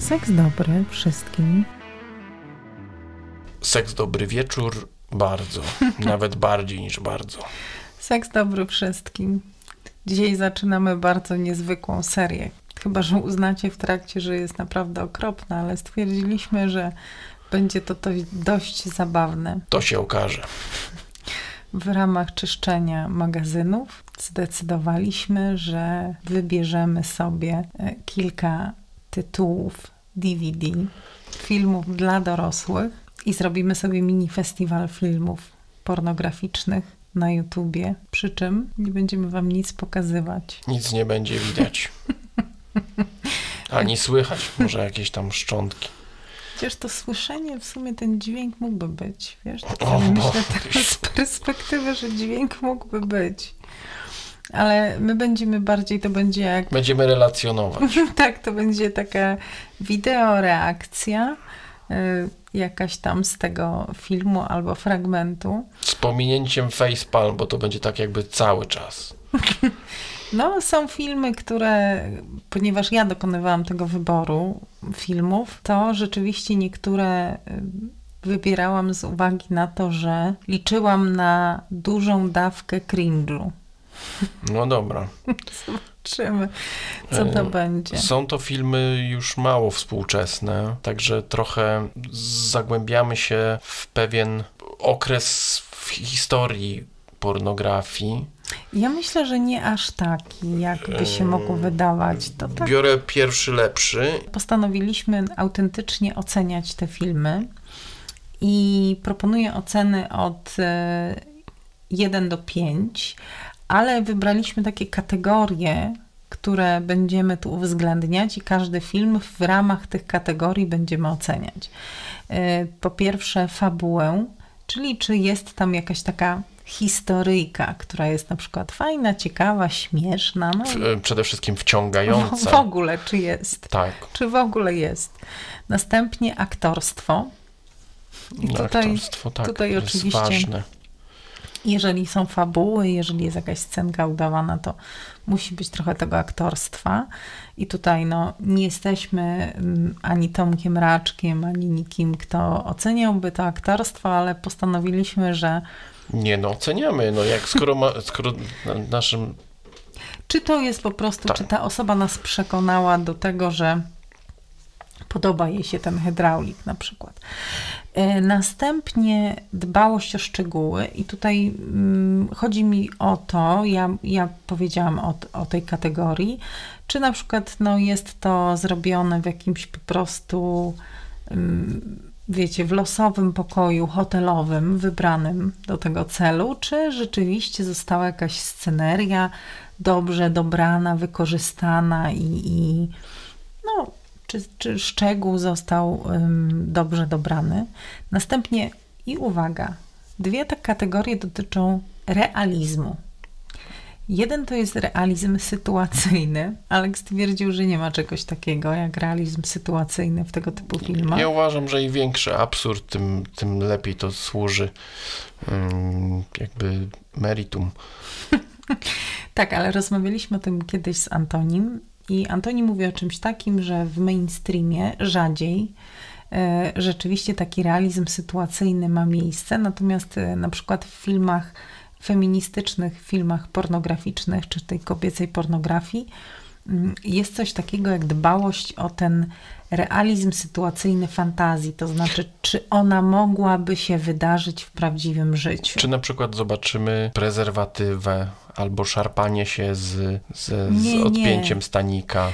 Seks dobry wszystkim. Seks dobry wieczór bardzo, nawet bardziej niż bardzo. Seks dobry wszystkim. Dzisiaj zaczynamy bardzo niezwykłą serię. Chyba że uznacie w trakcie, że jest naprawdę okropna, ale stwierdziliśmy, że będzie to dość zabawne. To się okaże. W ramach czyszczenia magazynów zdecydowaliśmy, że wybierzemy sobie kilka tytułów DVD, filmów dla dorosłych i zrobimy sobie mini festiwal filmów pornograficznych na YouTubie, przy czym nie będziemy wam nic pokazywać. Nic nie będzie widać. Ani słychać, może jakieś tam szczątki. Chociaż to słyszenie, w sumie ten dźwięk mógłby być, wiesz? Tak sobie myślę teraz z perspektywy, że dźwięk mógłby być. Ale my będziemy bardziej, to będzie jak... Będziemy relacjonować. Tak, to będzie taka wideoreakcja jakaś tam z tego filmu albo fragmentu. Z pominięciem facepalm, bo to będzie tak jakby cały czas. No, są filmy, które, ponieważ ja dokonywałam tego wyboru filmów, to rzeczywiście niektóre wybierałam z uwagi na to, że liczyłam na dużą dawkę cringe'u. No dobra. Zobaczymy, co to będzie. Są to filmy już mało współczesne, także trochę zagłębiamy się w pewien okres w historii pornografii. Ja myślę, że nie aż taki, jakby się mogło wydawać. To tak. Biorę pierwszy lepszy. Postanowiliśmy autentycznie oceniać te filmy i proponuję oceny od 1 do 5, ale wybraliśmy takie kategorie, które będziemy tu uwzględniać i każdy film w ramach tych kategorii będziemy oceniać. Po pierwsze fabułę, czyli czy jest tam jakaś taka historyjka, która jest na przykład fajna, ciekawa, śmieszna. No, przede wszystkim wciągająca. W ogóle, czy jest. Tak. Czy w ogóle jest. Następnie aktorstwo. I Aktorstwo, tak, tutaj jest oczywiście ważne. Jeżeli są fabuły, jeżeli jest jakaś scenka udawana, to musi być trochę tego aktorstwa. I tutaj nie jesteśmy ani Tomkiem Raczkiem, ani nikim, kto oceniałby to aktorstwo, ale postanowiliśmy, że... Nie, oceniamy. Skoro naszym... Czy to jest po prostu, tak. Czy ta osoba nas przekonała do tego, że podoba jej się ten hydraulik na przykład. Następnie dbałość o szczegóły i tutaj chodzi mi o to, ja powiedziałam o tej kategorii, czy na przykład jest to zrobione w jakimś po prostu wiecie, w losowym pokoju hotelowym wybranym do tego celu, czy rzeczywiście została jakaś sceneria dobrze dobrana, wykorzystana i czy szczegół został dobrze dobrany. Następnie uwaga, 2 te kategorie dotyczą realizmu. Jeden to jest realizm sytuacyjny. Alex twierdził, że nie ma czegoś takiego jak realizm sytuacyjny w tego typu filmach. Ja uważam, że im większy absurd, tym lepiej to służy jakby meritum. Tak, ale rozmawialiśmy o tym kiedyś z Antonim i Antoni mówi o czymś takim, że w mainstreamie rzadziej rzeczywiście taki realizm sytuacyjny ma miejsce, natomiast na przykład w filmach feministycznych, filmach pornograficznych, czy tej kobiecej pornografii jest coś takiego jak dbałość o ten realizm sytuacyjny fantazji, to znaczy, czy ona mogłaby się wydarzyć w prawdziwym życiu. Czy na przykład zobaczymy prezerwatywę albo szarpanie się z odpięciem stanika.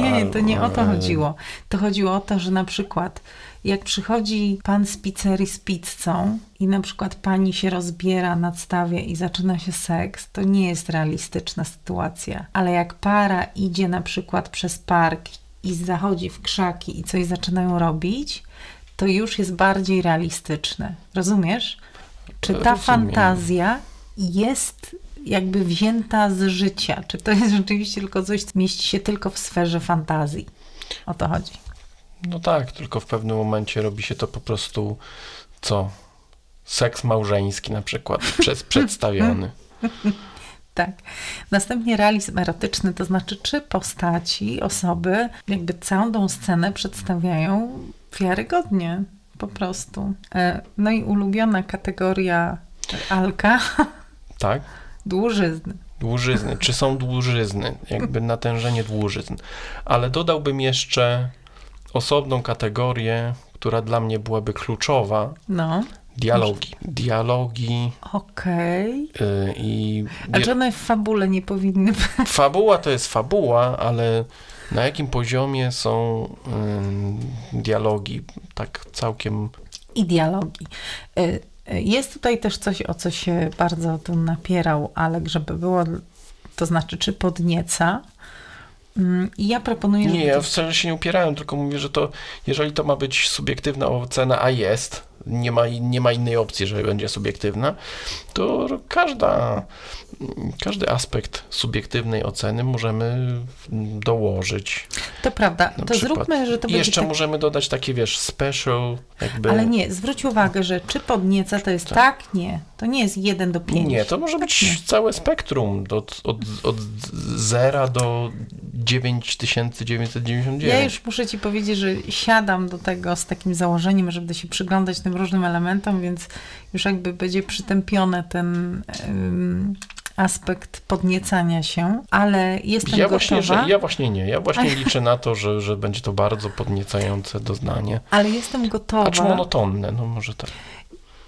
Nie, to nie o to chodziło. To chodziło o to, że na przykład jak przychodzi pan z pizzerii z pizzą i na przykład pani się rozbiera, nadstawia i zaczyna się seks, to nie jest realistyczna sytuacja. Ale jak para idzie na przykład przez park i zachodzi w krzaki i coś zaczynają robić, to już jest bardziej realistyczne. Rozumiesz? Czy ta fantazja jest jakby wzięta z życia? Czy to jest rzeczywiście tylko coś, co mieści się tylko w sferze fantazji? O to chodzi. No tak, tylko w pewnym momencie robi się to po prostu seks małżeński na przykład przedstawiony. Tak. Następnie realizm erotyczny, to znaczy, czy postaci, osoby jakby całą tą scenę przedstawiają wiarygodnie, po prostu. No i ulubiona kategoria Alka. Tak? Dłużyzny. Dłużyzny. Czy są dłużyzny? Jakby natężenie dłużyzn. Ale dodałbym jeszcze osobną kategorię, która dla mnie byłaby kluczowa. No. Dialogi. Dialogi. Okej. I A czy one w fabule nie powinny być? fabuła to jest fabuła, ale na jakim poziomie są dialogi? Tak całkiem... I dialogi. Jest tutaj też coś, o co się bardzo tu napierał Alek, żeby było, to znaczy, czy podnieca. I ja proponuję, Nie, ja wcale się nie upierałem, tylko mówię, że to, jeżeli to ma być subiektywna ocena, a jest, nie ma innej opcji, że będzie subiektywna, to każdy aspekt subiektywnej oceny możemy dołożyć. To prawda. To przykład. Zróbmy, że to będzie jeszcze możemy dodać takie, wiesz, special, jakby... Ale nie, zwróć uwagę, że czy podnieca to jest tak, nie. To nie jest 1 do 5. Nie, to może być całe spektrum, od 0 do 9999. Ja już muszę ci powiedzieć, że siadam do tego z takim założeniem, żeby się przyglądać tym różnym elementom, więc już jakby będzie przytępiony ten aspekt podniecania się, ale jestem gotowa. Ja właśnie liczę na to, że będzie to bardzo podniecające doznanie. Ale jestem gotowa. Acz monotonne, no może tak.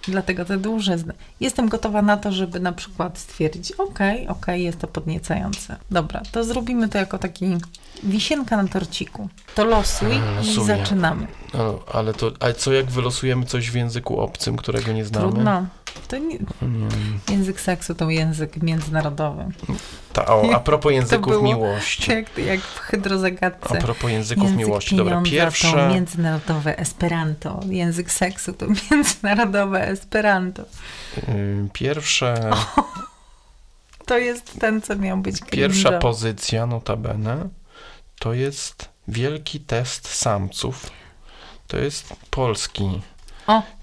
Dlatego te dłużyzny. Jestem gotowa na to, żeby na przykład stwierdzić, okej, jest to podniecające. Dobra, to zrobimy to jako taki wisienka na torciku. To losuj i zaczynamy. No, ale co jak wylosujemy coś w języku obcym, którego nie znamy? Trudno. To nie, język seksu to język międzynarodowy. A propos języków miłości. Jak w hydrozagadce. A propos języków miłości. Dobra, pierwsze... to międzynarodowe Esperanto. Język seksu to międzynarodowe Esperanto. Pierwsze... To jest ten, co miał być cringe'owy. Pierwsza pozycja, notabene, to jest Wielki test samców. To jest polski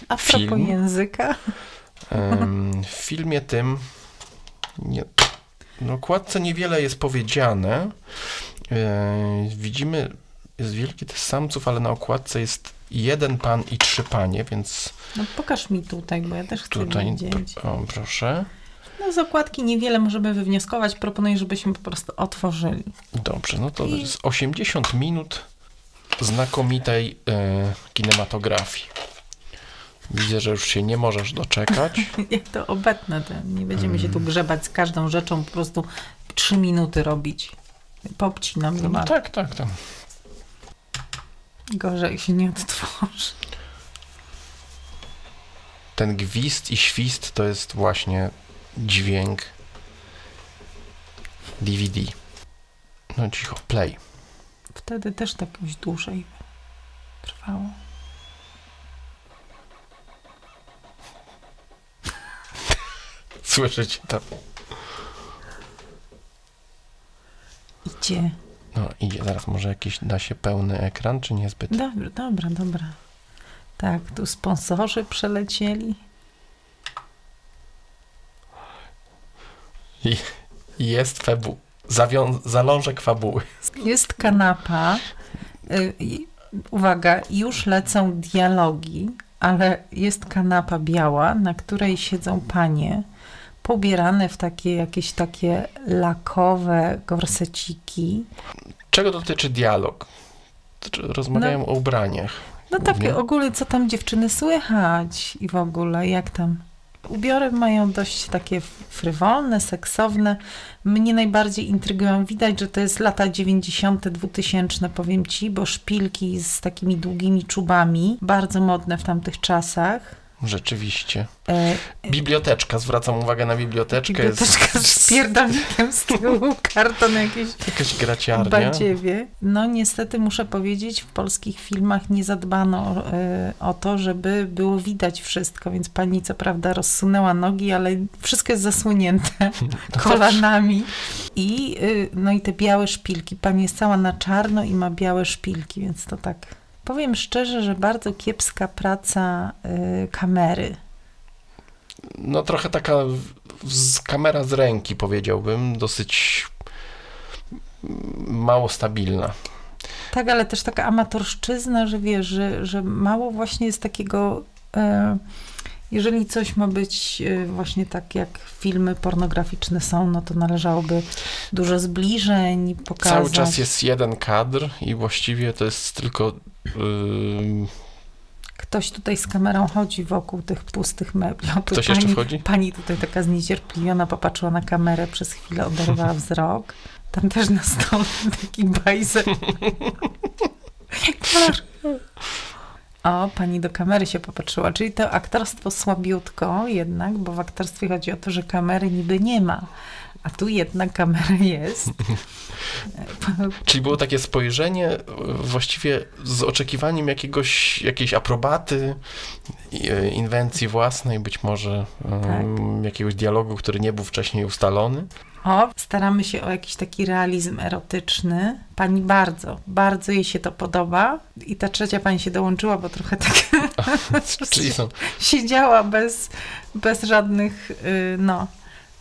a film. Propos języka. W filmie tym na okładce niewiele jest powiedziane. Widzimy, jest Wielki test samców, ale na okładce jest 1 pan i 3 panie, więc... No pokaż mi tutaj, bo ja też chcę widzieć. O, proszę. No z okładki niewiele możemy wywnioskować. Proponuję, żebyśmy po prostu otworzyli. Dobrze, no to jest 80 minut znakomitej kinematografii. Widzę, że już się nie możesz doczekać. Jak to obetnę, to nie będziemy się tu grzebać z każdą rzeczą, po prostu 3 minuty robić. Popcinam. No tak. Gorzej się nie odtworzy. Ten gwizd i świst to jest właśnie dźwięk DVD. No cicho, play. Wtedy też tak już dłużej trwało. Słyszycie to? Idzie. No idzie, zaraz może jakiś da się pełny ekran, czy niezbyt? Dobra. Tak, tu sponsorzy przelecieli. I jest zalążek fabuły. Jest kanapa. Uwaga, już lecą dialogi, ale jest kanapa biała, na której siedzą panie, pobierane w jakieś takie lakowe gorseciki. Czego dotyczy dialog? Rozmawiają o ubraniach. No tak, ogólnie co tam dziewczyny słychać i w ogóle jak tam. Ubiory mają dość takie frywolne, seksowne. Mnie najbardziej intrygują. Widać, że to jest lata 90., 2000, powiem ci, bo szpilki z takimi długimi czubami, bardzo modne w tamtych czasach. Rzeczywiście. Biblioteczka, zwracam uwagę na biblioteczkę. Biblioteczka z pierdolnikiem z tyłu, karton jakiś. Jakaś graciarnia. Badziewie. No niestety muszę powiedzieć, w polskich filmach nie zadbano o to, żeby było widać wszystko, więc pani co prawda rozsunęła nogi, ale wszystko jest zasłonięte kolanami. I te białe szpilki. Pani jest cała na czarno i ma białe szpilki, więc to tak... Powiem szczerze, że bardzo kiepska praca kamery. No trochę taka kamera z ręki, powiedziałbym, dosyć mało stabilna. Tak, ale też taka amatorszczyzna, że wiesz, że mało właśnie jest takiego, jeżeli coś ma być właśnie tak jak filmy pornograficzne są, no to należałoby dużo zbliżeń pokazać. Cały czas jest jeden kadr i właściwie to jest tylko... Ktoś tutaj z kamerą chodzi wokół tych pustych mebli. Ktoś jeszcze wchodzi? Pani tutaj taka zniecierpliwiona popatrzyła na kamerę, przez chwilę oderwała wzrok. Tam też na stole taki bajzer. O, pani do kamery się popatrzyła. Czyli to aktorstwo słabiutko jednak, bo w aktorstwie chodzi o to, że kamery niby nie ma. A tu jednak kamera jest. Czyli było takie spojrzenie właściwie z oczekiwaniem jakiejś aprobaty, inwencji własnej, być może jakiegoś dialogu, który nie był wcześniej ustalony. O, staramy się o jakiś taki realizm erotyczny. Pani bardzo jej się to podoba. I ta trzecia pani się dołączyła, bo trochę tak czyli są... siedziała bez żadnych,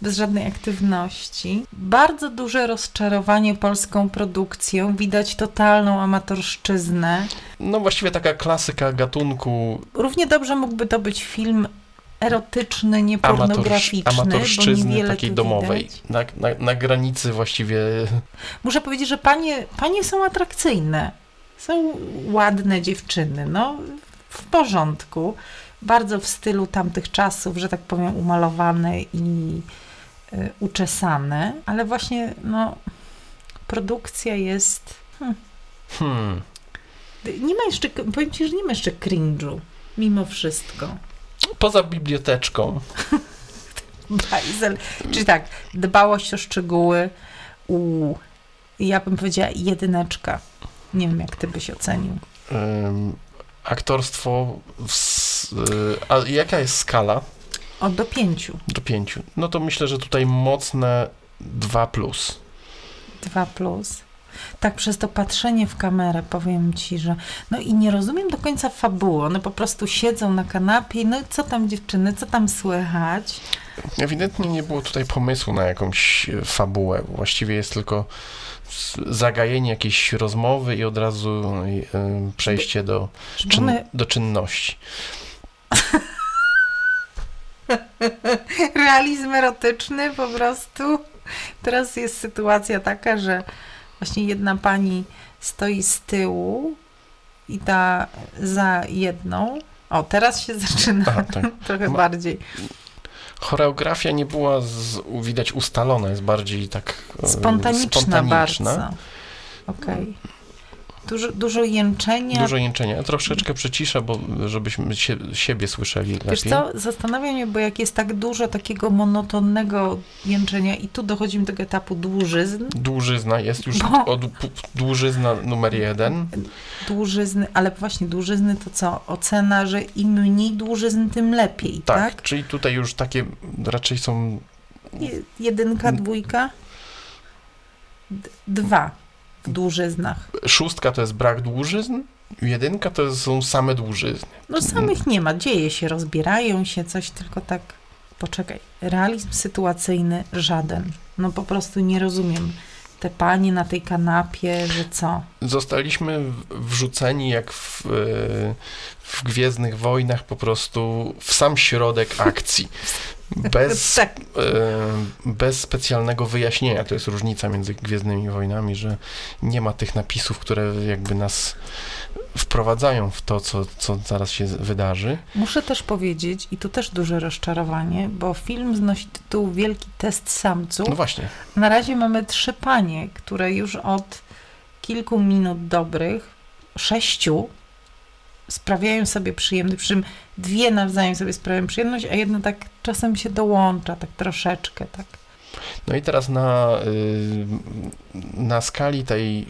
bez żadnej aktywności. Bardzo duże rozczarowanie polską produkcją. Widać totalną amatorszczyznę. No właściwie taka klasyka gatunku. Równie dobrze mógłby to być film erotyczny, niepornograficzny, amatorszczyzny bo niewiele takiej tu domowej. Na granicy właściwie... Muszę powiedzieć, że panie są atrakcyjne. Są ładne dziewczyny. No, w porządku. Bardzo w stylu tamtych czasów, że tak powiem, umalowane i uczesane. Ale właśnie, produkcja jest... Nie ma jeszcze, powiem ci, że nie ma jeszcze cringe'u. Mimo wszystko. Poza biblioteczką. Bajzel. Czyli tak, dbałość o szczegóły. Ja bym powiedziała 1. Nie wiem, jak ty byś ocenił. Aktorstwo... A jaka jest skala? Do 5. Do 5. No to myślę, że tutaj mocne 2+. 2+. Tak, przez to patrzenie w kamerę, powiem ci, że... No i nie rozumiem do końca fabuły. One po prostu siedzą na kanapie. No i co tam dziewczyny, co tam słychać? Ewidentnie nie było tutaj pomysłu na jakąś fabułę. Właściwie jest tylko zagajenie jakiejś rozmowy i od razu przejście do czynności. Realizm erotyczny po prostu. Teraz jest sytuacja taka, że właśnie jedna pani stoi z tyłu i ta za jedną. O, teraz się zaczyna trochę bardziej. Choreografia nie była widać ustalona, jest bardziej tak spontaniczna. Bardzo. Okej. Dużo jęczenia. Dużo jęczenia. Ja troszeczkę przyciszę, żebyśmy siebie słyszeli lepiej. Wiesz co, zastanawiam się, bo jak jest tak dużo takiego monotonnego jęczenia i tu dochodzimy do tego etapu dłużyzn. Dłużyzna jest już dłużyzna numer 1. Dłużyzny, ale właśnie dłużyzny to co? Ocena, że im mniej dłużyzn, tym lepiej, tak? Czyli tutaj już takie raczej są... 1, 2, 2. W dłużyznach. 6 to jest brak dłużyzn, 1 to są same dłużyzny. No samych nie ma, dzieje się, rozbierają się, coś tylko tak, poczekaj, realizm sytuacyjny żaden. No po prostu nie rozumiem. Te panie na tej kanapie, że co? Zostaliśmy wrzuceni jak w Gwiezdnych Wojnach po prostu w sam środek akcji. Bez specjalnego wyjaśnienia. To jest różnica między Gwiezdnymi Wojnami, że nie ma tych napisów, które jakby nas wprowadzają w to, co zaraz się wydarzy. Muszę też powiedzieć, i tu też duże rozczarowanie, bo film znosi tytuł Wielki Test Samców. No właśnie. Na razie mamy 3 panie, które już od kilku minut dobrych, 6 sprawiają sobie przyjemność, przy czym 2 nawzajem sobie sprawiają przyjemność, a 1 tak czasem się dołącza, tak troszeczkę, tak. No i teraz na skali tej...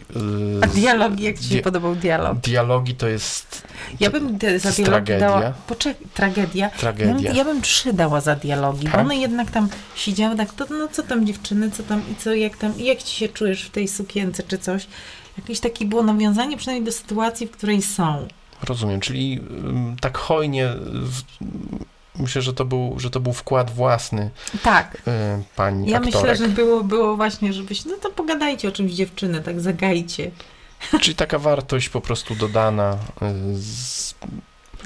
A dialogi, jak ci się podobał dialog? Dialogi to jest ja bym za dialogi tragedia. dała... Tragedia. Ja bym 3 dała za dialogi, bo one jednak tam siedziały tak, no co tam dziewczyny, co tam i co, jak ci się czujesz w tej sukience, czy coś. Jakieś takie było nawiązanie przynajmniej do sytuacji, w której są. Rozumiem, czyli tak hojnie myślę, że to był wkład własny tak. Pani Ja aktorek. myślę, że było właśnie, żebyś, no to pogadajcie o czymś dziewczyny, tak zagajcie. Czyli taka wartość po prostu dodana,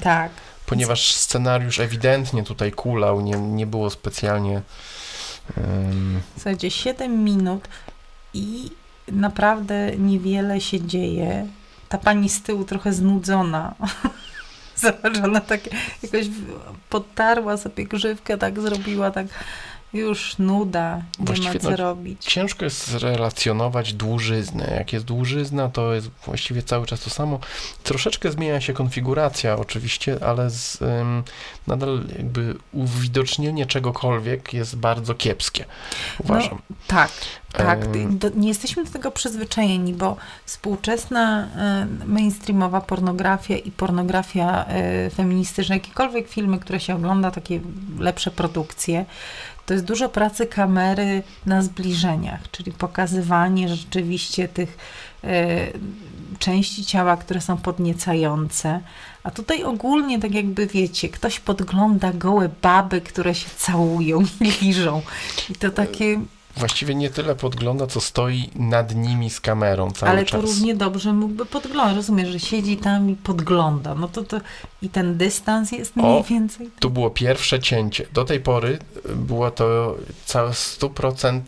Tak. ponieważ scenariusz ewidentnie tutaj kulał, nie było specjalnie... Słuchajcie, 7 minut i naprawdę niewiele się dzieje. Ta pani z tyłu trochę znudzona. Zobacz, ona tak jakoś podtarła sobie grzywkę, tak zrobiła, tak już nuda, nie ma co robić. Ciężko jest zrelacjonować dłużyznę. Jak jest dłużyzna, to jest właściwie cały czas to samo. Troszeczkę zmienia się konfiguracja oczywiście, ale nadal jakby uwidocznienie czegokolwiek jest bardzo kiepskie, uważam. No, tak. Nie jesteśmy do tego przyzwyczajeni, bo współczesna mainstreamowa pornografia i pornografia feministyczna, jakiekolwiek filmy, które się ogląda, takie lepsze produkcje, to jest dużo pracy kamery na zbliżeniach, czyli pokazywanie rzeczywiście tych części ciała, które są podniecające. A tutaj ogólnie, tak jakby wiecie, ktoś podgląda gołe baby, które się całują i liżą. I to takie... Właściwie nie tyle podgląda, co stoi nad nimi z kamerą cały Ale czas. Ale to równie dobrze mógłby podglądać. Rozumiesz, że siedzi tam i podgląda. No to i ten dystans jest mniej więcej... Tu było pierwsze cięcie. Do tej pory było to całe 100%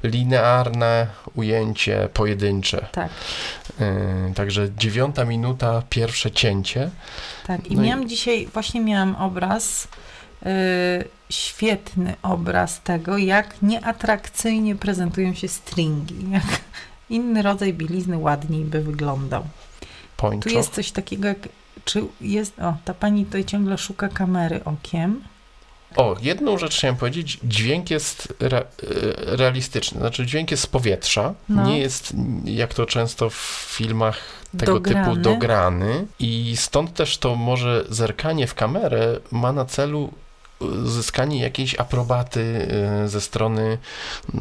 linearne ujęcie pojedyncze. Tak. Także 9 minuta, pierwsze cięcie. Tak, i miałam obraz, świetny obraz tego, jak nieatrakcyjnie prezentują się stringi, jak inny rodzaj bielizny ładniej by wyglądał. Pończo. Tu jest coś takiego, jak, ta pani tutaj ciągle szuka kamery okiem. Jedną rzecz chciałem powiedzieć, dźwięk jest realistyczny, znaczy dźwięk jest z powietrza, nie jest, jak to często w filmach tego typu, dograny i stąd też to może zerkanie w kamerę ma na celu uzyskanie jakiejś aprobaty ze strony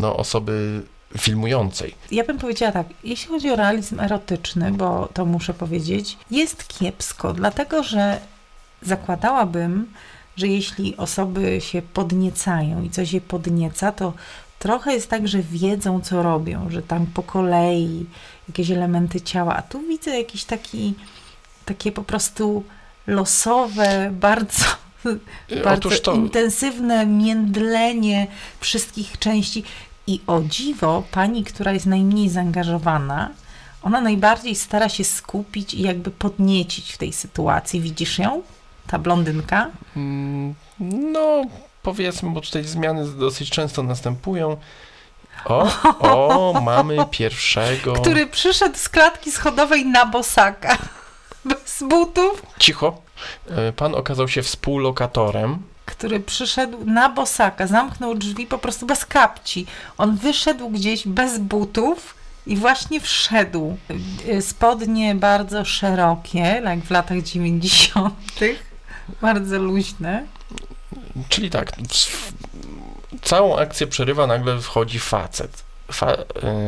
osoby filmującej. Ja bym powiedziała tak, jeśli chodzi o realizm erotyczny, bo to muszę powiedzieć, jest kiepsko, dlatego że zakładałabym, że jeśli osoby się podniecają i coś je podnieca, to trochę jest tak, że wiedzą, co robią, że tam po kolei jakieś elementy ciała, a tu widzę jakieś takie po prostu losowe, bardzo intensywne międlenie wszystkich części i o dziwo, pani, która jest najmniej zaangażowana, ona najbardziej stara się skupić i jakby podniecić w tej sytuacji. Widzisz ją? Ta blondynka? No, powiedzmy, bo tutaj zmiany dosyć często następują. Mamy pierwszego... Który przyszedł z klatki schodowej na bosaka. Bez butów. Cicho. Pan okazał się współlokatorem. Który przyszedł na bosaka, zamknął drzwi po prostu bez kapci. On wyszedł gdzieś bez butów i właśnie wszedł. Spodnie bardzo szerokie, jak w latach 90. Bardzo luźne. Czyli tak, całą akcję przerywa, nagle wchodzi facet.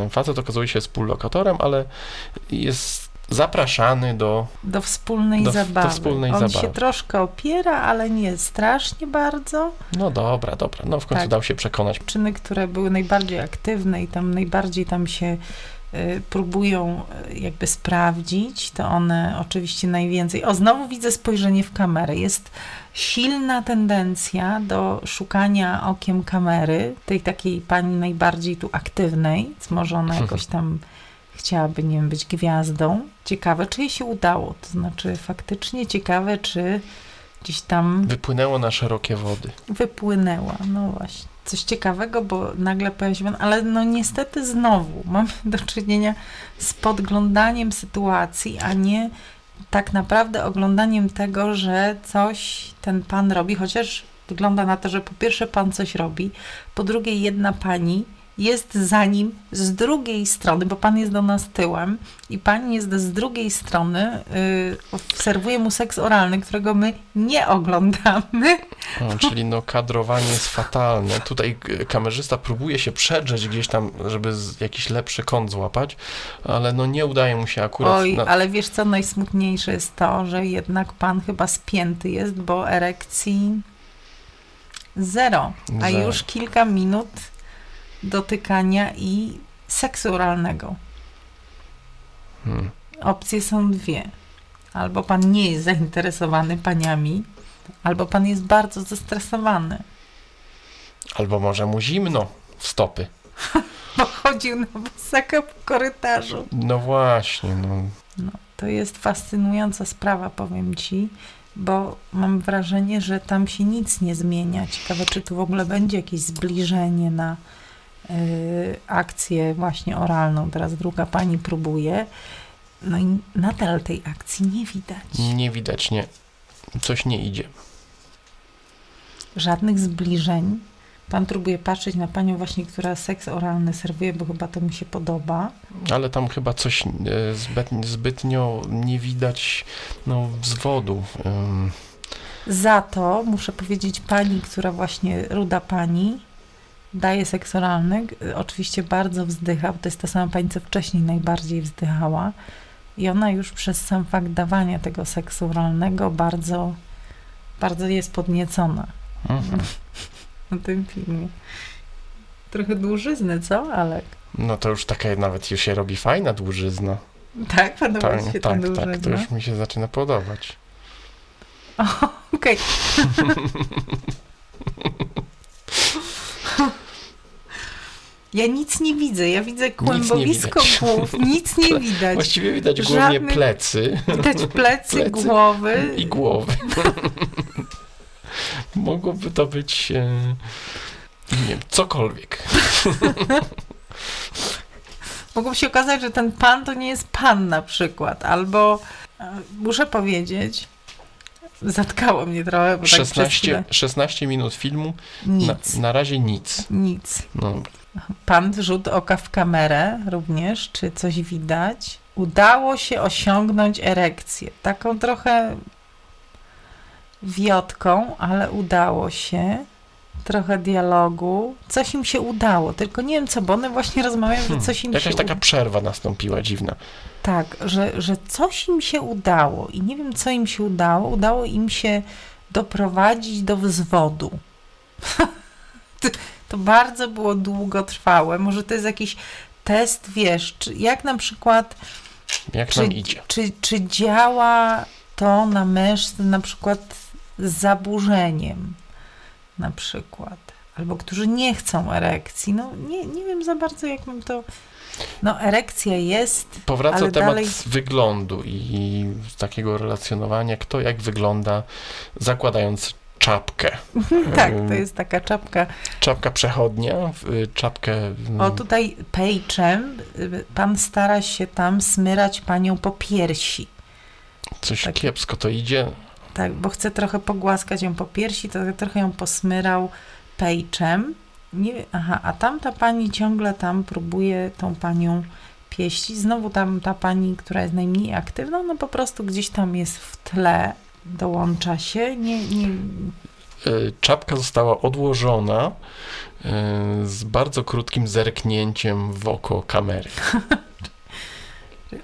Facet okazuje się współlokatorem, ale jest zapraszany do wspólnej zabawy. Do wspólnej On zabawy. się troszkę opiera, ale nie strasznie bardzo. No dobra. No w końcu dał się przekonać. Dziewczyny, które były najbardziej aktywne i najbardziej się próbują jakby sprawdzić, to one oczywiście najwięcej. Znowu widzę spojrzenie w kamerę. Jest silna tendencja do szukania okiem kamery, tej takiej pani najbardziej tu aktywnej, więc może ona jakoś tam chciałaby, nie wiem, być gwiazdą. Ciekawe, czy jej się udało. To znaczy faktycznie ciekawe, czy gdzieś tam... Wypłynęło na szerokie wody. Wypłynęła, no właśnie. Coś ciekawego, bo nagle pojawił się, ale niestety znowu mamy do czynienia z podglądaniem sytuacji, a nie tak naprawdę oglądaniem tego, że coś ten pan robi, chociaż wygląda na to, że po pierwsze pan coś robi, po drugie jedna pani jest za nim z drugiej strony, bo pan jest do nas tyłem i pani jest z drugiej strony, serwuje mu seks oralny, którego my nie oglądamy. Czyli no kadrowanie jest fatalne. Tutaj kamerzysta próbuje się przedrzeć gdzieś tam, żeby jakiś lepszy kąt złapać, ale no nie udaje mu się akurat. Oj, ale wiesz co, najsmutniejsze jest to, że jednak pan chyba spięty jest, bo erekcji zero, a już kilka minut dotykania i seksu oralnego. Opcje są dwie. Albo pan nie jest zainteresowany paniami, albo pan jest bardzo zestresowany. Albo może mu zimno w stopy. Bo chodził na bosaka po korytarzu. No właśnie. No, to jest fascynująca sprawa, powiem ci, bo mam wrażenie, że tam się nic nie zmienia. Ciekawe, czy tu w ogóle będzie jakieś zbliżenie na akcję właśnie oralną. Teraz druga pani próbuje. No i nadal tej akcji nie widać. Nie widać, nie. Coś nie idzie. Żadnych zbliżeń. Pan próbuje patrzeć na panią właśnie, która seks oralny serwuje, bo chyba to mi się podoba. Ale tam chyba coś zbytnio nie widać wzwodu. Za to muszę powiedzieć pani, która właśnie, ruda pani, daje seks oralny. Oczywiście bardzo wzdycha, bo to jest ta sama pani, co wcześniej najbardziej wzdychała. I ona już przez sam fakt dawania tego seksu oralnego bardzo, bardzo jest podniecona. Na tym filmie. Trochę dłużyzny, co, Alek? No to już taka nawet już się robi fajna dłużyzna. Tak? Podoba ci się ta dłużyzna? Tak, to już mi się zaczyna podobać. Okej. Ja nic nie widzę. Ja widzę kłębowisko głów. Nic nie widać. Właściwie widać głównie plecy. Widać plecy, głowy. I głowy. Mogłoby to być nie wiem, cokolwiek. Mogłoby się okazać, że ten pan to nie jest pan na przykład. Albo muszę powiedzieć, zatkało mnie trochę. Bo 16 minut filmu. Nic. Na razie nic. Nic. No. Pan rzut oka w kamerę również, czy coś widać. Udało się osiągnąć erekcję. Taką trochę wiotką, ale udało się. Trochę dialogu. Coś im się udało, tylko nie wiem co, bo one właśnie rozmawiają, że coś im się Jakaś taka przerwa nastąpiła dziwna. Tak, że coś im się udało i nie wiem co im się udało. Udało im się doprowadzić do wzwodu. To bardzo było długotrwałe. Może to jest jakiś test, wiesz, jak na przykład nam idzie. Czy działa to na mężczyzn na przykład z zaburzeniem na przykład, albo którzy nie chcą erekcji. No nie wiem za bardzo, jak mam to... No erekcja jest, powraca ale temat dalej... wyglądu i takiego relacjonowania, kto jak wygląda, zakładając czapkę. Tak, to jest taka czapka. Czapka przechodnia, czapkę... O, tutaj pejczem pan stara się tam smyrać panią po piersi. Coś tak kiepsko to idzie. Tak, bo chce trochę pogłaskać ją po piersi, to trochę ją posmyrał pejczem. A tamta pani ciągle tam próbuje tą panią pieścić. Znowu tam ta pani, która jest najmniej aktywna, no po prostu gdzieś tam jest w tle, dołącza się. Czapka została odłożona z bardzo krótkim zerknięciem w oko kamery.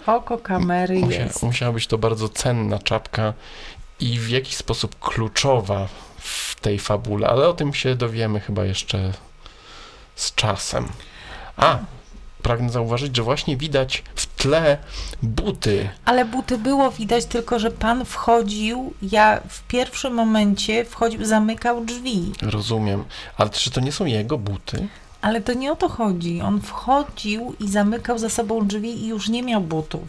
Oko kamery jest. Musiała być to bardzo cenna czapka i w jakiś sposób kluczowa w tej fabule, ale o tym się dowiemy chyba jeszcze z czasem. Pragnę zauważyć, że właśnie widać w tle buty. Ale buty było widać, tylko że pan wchodził, ja w pierwszym momencie zamykał drzwi. Rozumiem. Ale czy to nie są jego buty? Ale to nie o to chodzi. On wchodził i zamykał za sobą drzwi i już nie miał butów.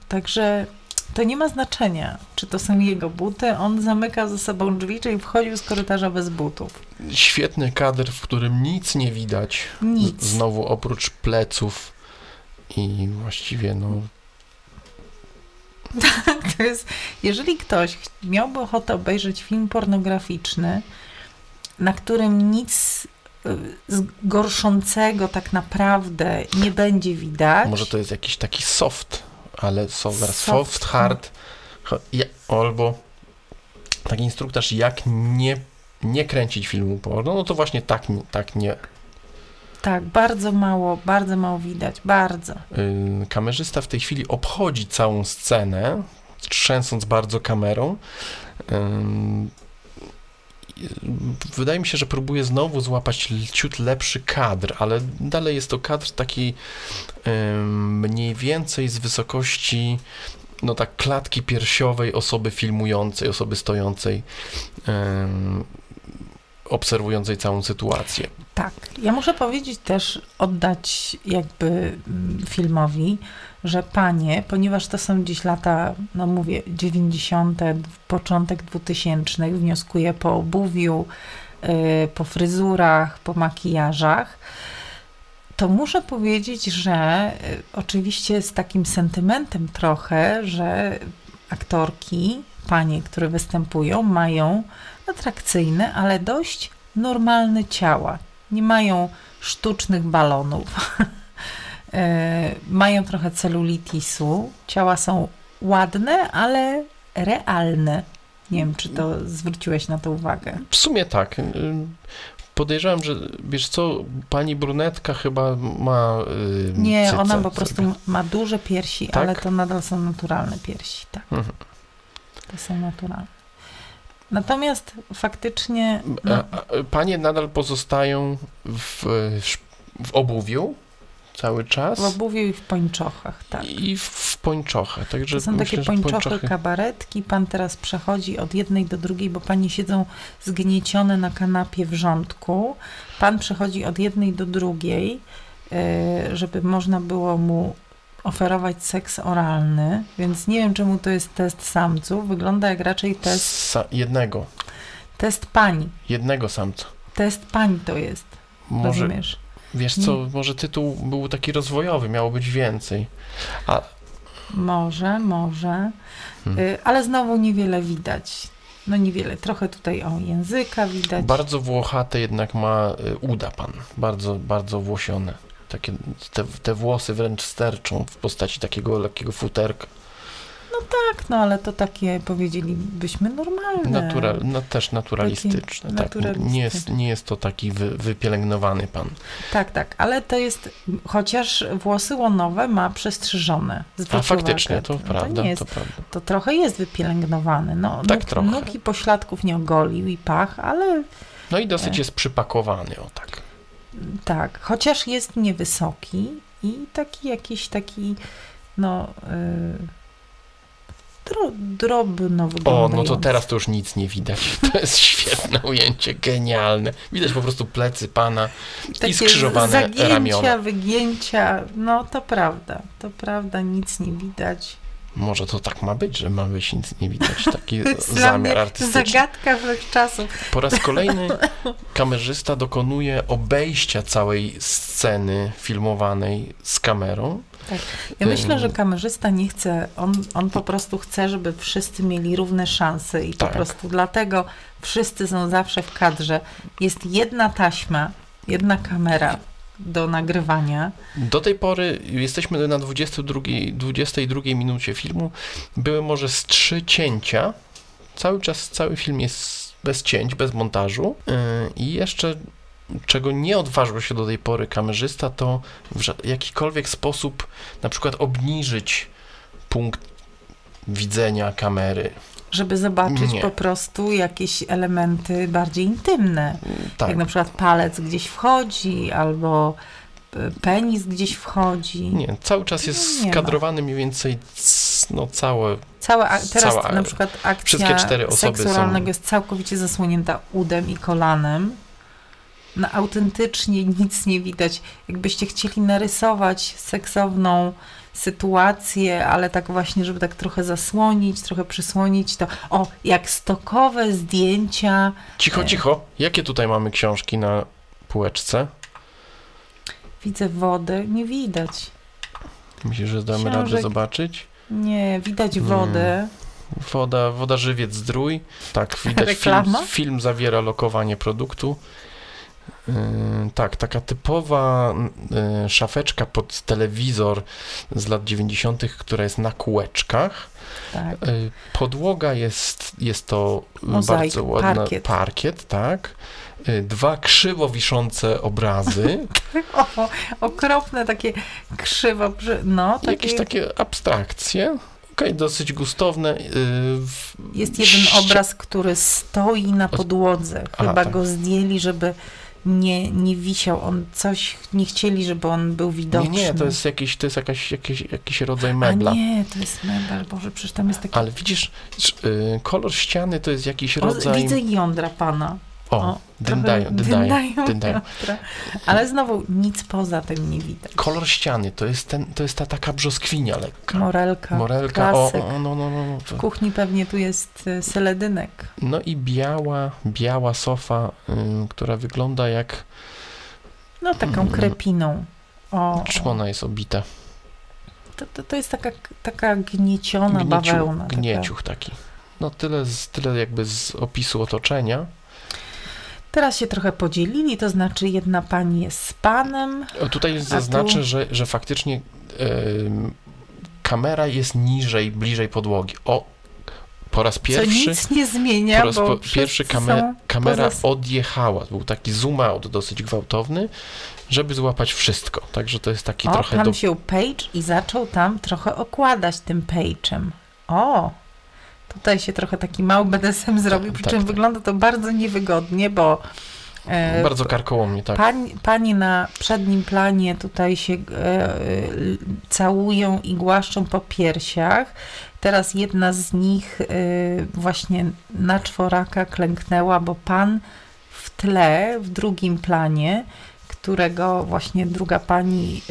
Także to nie ma znaczenia, czy to są jego buty. On zamykał za sobą drzwi, czyli wchodził z korytarza bez butów. Świetny kadr, w którym nic nie widać. Nic. Znowu oprócz pleców i właściwie Tak, to jest... Jeżeli ktoś miałby ochotę obejrzeć film pornograficzny, na którym nic gorszącego tak naprawdę nie będzie widać. Może to jest jakiś taki soft, ale soft, hard, albo taki instruktaż, jak nie kręcić filmu porno, no to właśnie tak nie. Tak, bardzo mało widać, bardzo. Kamerzysta w tej chwili obchodzi całą scenę, trzęsąc bardzo kamerą. Wydaje mi się, że próbuje znowu złapać ciut lepszy kadr, ale dalej jest to kadr taki mniej więcej z wysokości no tak klatki piersiowej osoby filmującej, osoby stojącej, obserwującej całą sytuację. Tak, ja muszę powiedzieć też, oddać jakby filmowi, że panie, ponieważ to są gdzieś lata, no mówię, 90., początek 2000, wnioskuję po obuwiu, po fryzurach, po makijażach, to muszę powiedzieć, że oczywiście z takim sentymentem trochę, że aktorki, panie, które występują, mają atrakcyjne, ale dość normalne ciała. Nie mają sztucznych balonów. Mają trochę celulitisu. Ciała są ładne, ale realne. Nie wiem, czy to zwróciłeś na to uwagę. W sumie tak. Podejrzewam, że wiesz co, pani brunetka chyba ma nie, cyce ona po prostu sobie. ma duże piersi, Tak? ale to nadal są naturalne piersi. Tak. To są naturalne. Natomiast faktycznie... No, panie nadal pozostają w obuwiu cały czas. w obuwiu i w pończochach, tak. I w pończochach. Także To są myślę, takie że pończochy, kabaretki. Pan teraz przechodzi od jednej do drugiej, bo panie siedzą zgniecione na kanapie w rządku. Pan przechodzi od jednej do drugiej, żeby można było mu oferować seks oralny, więc nie wiem, czemu to jest test samców. Wygląda jak raczej test... jednego. Test pani. Jednego samca. Test pani to jest. Może, rozumiesz? wiesz co, może tytuł był taki rozwojowy, miało być więcej. Może. Ale znowu niewiele widać. No niewiele. Trochę tutaj języka widać. Bardzo włochate jednak ma uda pan. Bardzo, bardzo włosione. Takie, te włosy wręcz sterczą w postaci takiego lekkiego futerka. No tak, no ale to takie, powiedzielibyśmy, normalne. Też naturalistyczne. Tak. naturalistyczne. Nie jest to taki wypielęgnowany pan. Tak, ale to jest, chociaż włosy łonowe ma przestrzyżone. A faktycznie, to prawda. To trochę jest wypielęgnowane. No, tak trochę. Nóg i pośladków nie ogolił i pach, ale... No i dosyć jest przypakowany, o tak. Tak, chociaż jest niewysoki i no... drobno wyglądający. O, no to teraz to już nic nie widać. To jest świetne ujęcie, genialne. Widać po prostu plecy pana i skrzyżowane ramiona. Wygięcia, no to prawda, nic nie widać. Może to tak ma być, że ma być nic nie widać. Taki zamiar artystyczny. Zagadka wszechczasów. Po raz kolejny kamerzysta dokonuje obejścia całej sceny filmowanej z kamerą. Tak. Ja myślę, że kamerzysta nie chce, on po prostu chce, żeby wszyscy mieli równe szanse i po prostu dlatego wszyscy są zawsze w kadrze. Jest jedna taśma, jedna kamera do nagrywania. Do tej pory jesteśmy na 22 minucie filmu. Były może z 3 cięcia. Cały film jest bez cięć, bez montażu. I jeszcze czego nie odważył się do tej pory kamerzysta, to w jakikolwiek sposób na przykład obniżyć punkt widzenia kamery. Żeby zobaczyć po prostu jakieś elementy bardziej intymne. Tak. Jak na przykład palec gdzieś wchodzi, albo penis gdzieś wchodzi. Nie, cały czas jest skadrowany mniej więcej teraz na przykład akcja wszystkie 4 osoby seksu oralnego jest całkowicie zasłonięta udem i kolanem. No, autentycznie nic nie widać. Jakbyście chcieli narysować seksowną sytuację, ale tak właśnie, żeby tak trochę zasłonić, trochę przysłonić, to jak stokowe zdjęcia. Cicho. Jakie tutaj mamy książki na półeczce? Widzę wodę, nie widać. Myślisz, że damy radę zobaczyć? Nie, widać wodę. Woda, żywiec, zdrój. Tak, widać film zawiera lokowanie produktu. Tak, taka typowa szafeczka pod telewizor z lat 90., która jest na kółeczkach. Tak. Podłoga jest to Mozaik, bardzo ładny parkiet, tak. 2 krzywo wiszące obrazy. Okropne takie krzywo, Jakieś takie abstrakcje. Dosyć gustowne. Jest jeden obraz, który stoi na podłodze. Chyba tak. go zdjęli, żeby nie wisiał. Nie chcieli, żeby on był widoczny. Nie, to jest jakiś rodzaj mebla. A nie, to jest mebel. Boże, przecież tam jest taki... Ale widzisz, kolor ściany to jest jakiś rodzaj... Widzę jądra pana. Dyndają. Ale znowu nic poza tym nie widać. Kolor ściany to jest ta taka brzoskwinia lekka. Morelka. Klasyk. W kuchni pewnie tu jest seledynek. No i biała sofa, która wygląda jak... No taką krepiną. Czym ona jest obita? To jest taka gnieciona bawełna. Gnieciuch taki. No tyle jakby z opisu otoczenia. Teraz się trochę podzielili, to znaczy jedna pani jest z panem. Tutaj zaznaczę, że faktycznie kamera jest bliżej podłogi. Po raz pierwszy... Co nic nie zmienia, po raz pierwszy kamera odjechała. Był taki zoom out dosyć gwałtowny, żeby złapać wszystko. Także to jest taki trochę... Tam wziął page i zaczął tam trochę okładać tym page'em. Tutaj się trochę taki mały BDSM zrobił, przy czym wygląda to bardzo niewygodnie, bo bardzo karkołomnie, tak. Panie na przednim planie tutaj się całują i głaszczą po piersiach. Teraz jedna z nich właśnie na czworaka klęknęła, bo pan w tle, w drugim planie, którego właśnie druga pani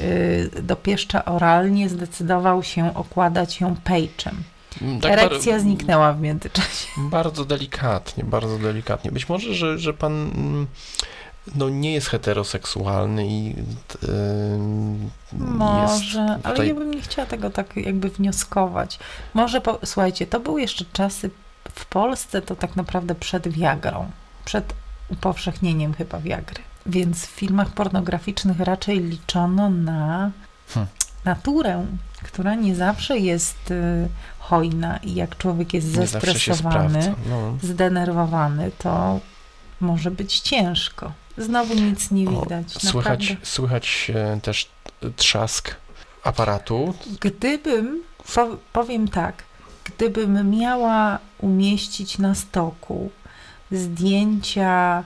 dopieszcza oralnie, zdecydował się okładać ją page'em. Erekcja zniknęła w międzyczasie. Bardzo delikatnie. Być może, że pan nie jest heteroseksualny i może, tutaj... ale ja bym nie chciała tego tak jakby wnioskować. Może, słuchajcie, to były jeszcze czasy w Polsce, to tak naprawdę przed Viagrą, przed upowszechnieniem chyba Viagry. Więc w filmach pornograficznych raczej liczono na naturę, która nie zawsze jest hojna i jak człowiek jest zestresowany, zdenerwowany, to może być ciężko. Znowu nic nie widać. Słychać też trzask aparatu. Powiem tak, gdybym miała umieścić na stoku zdjęcia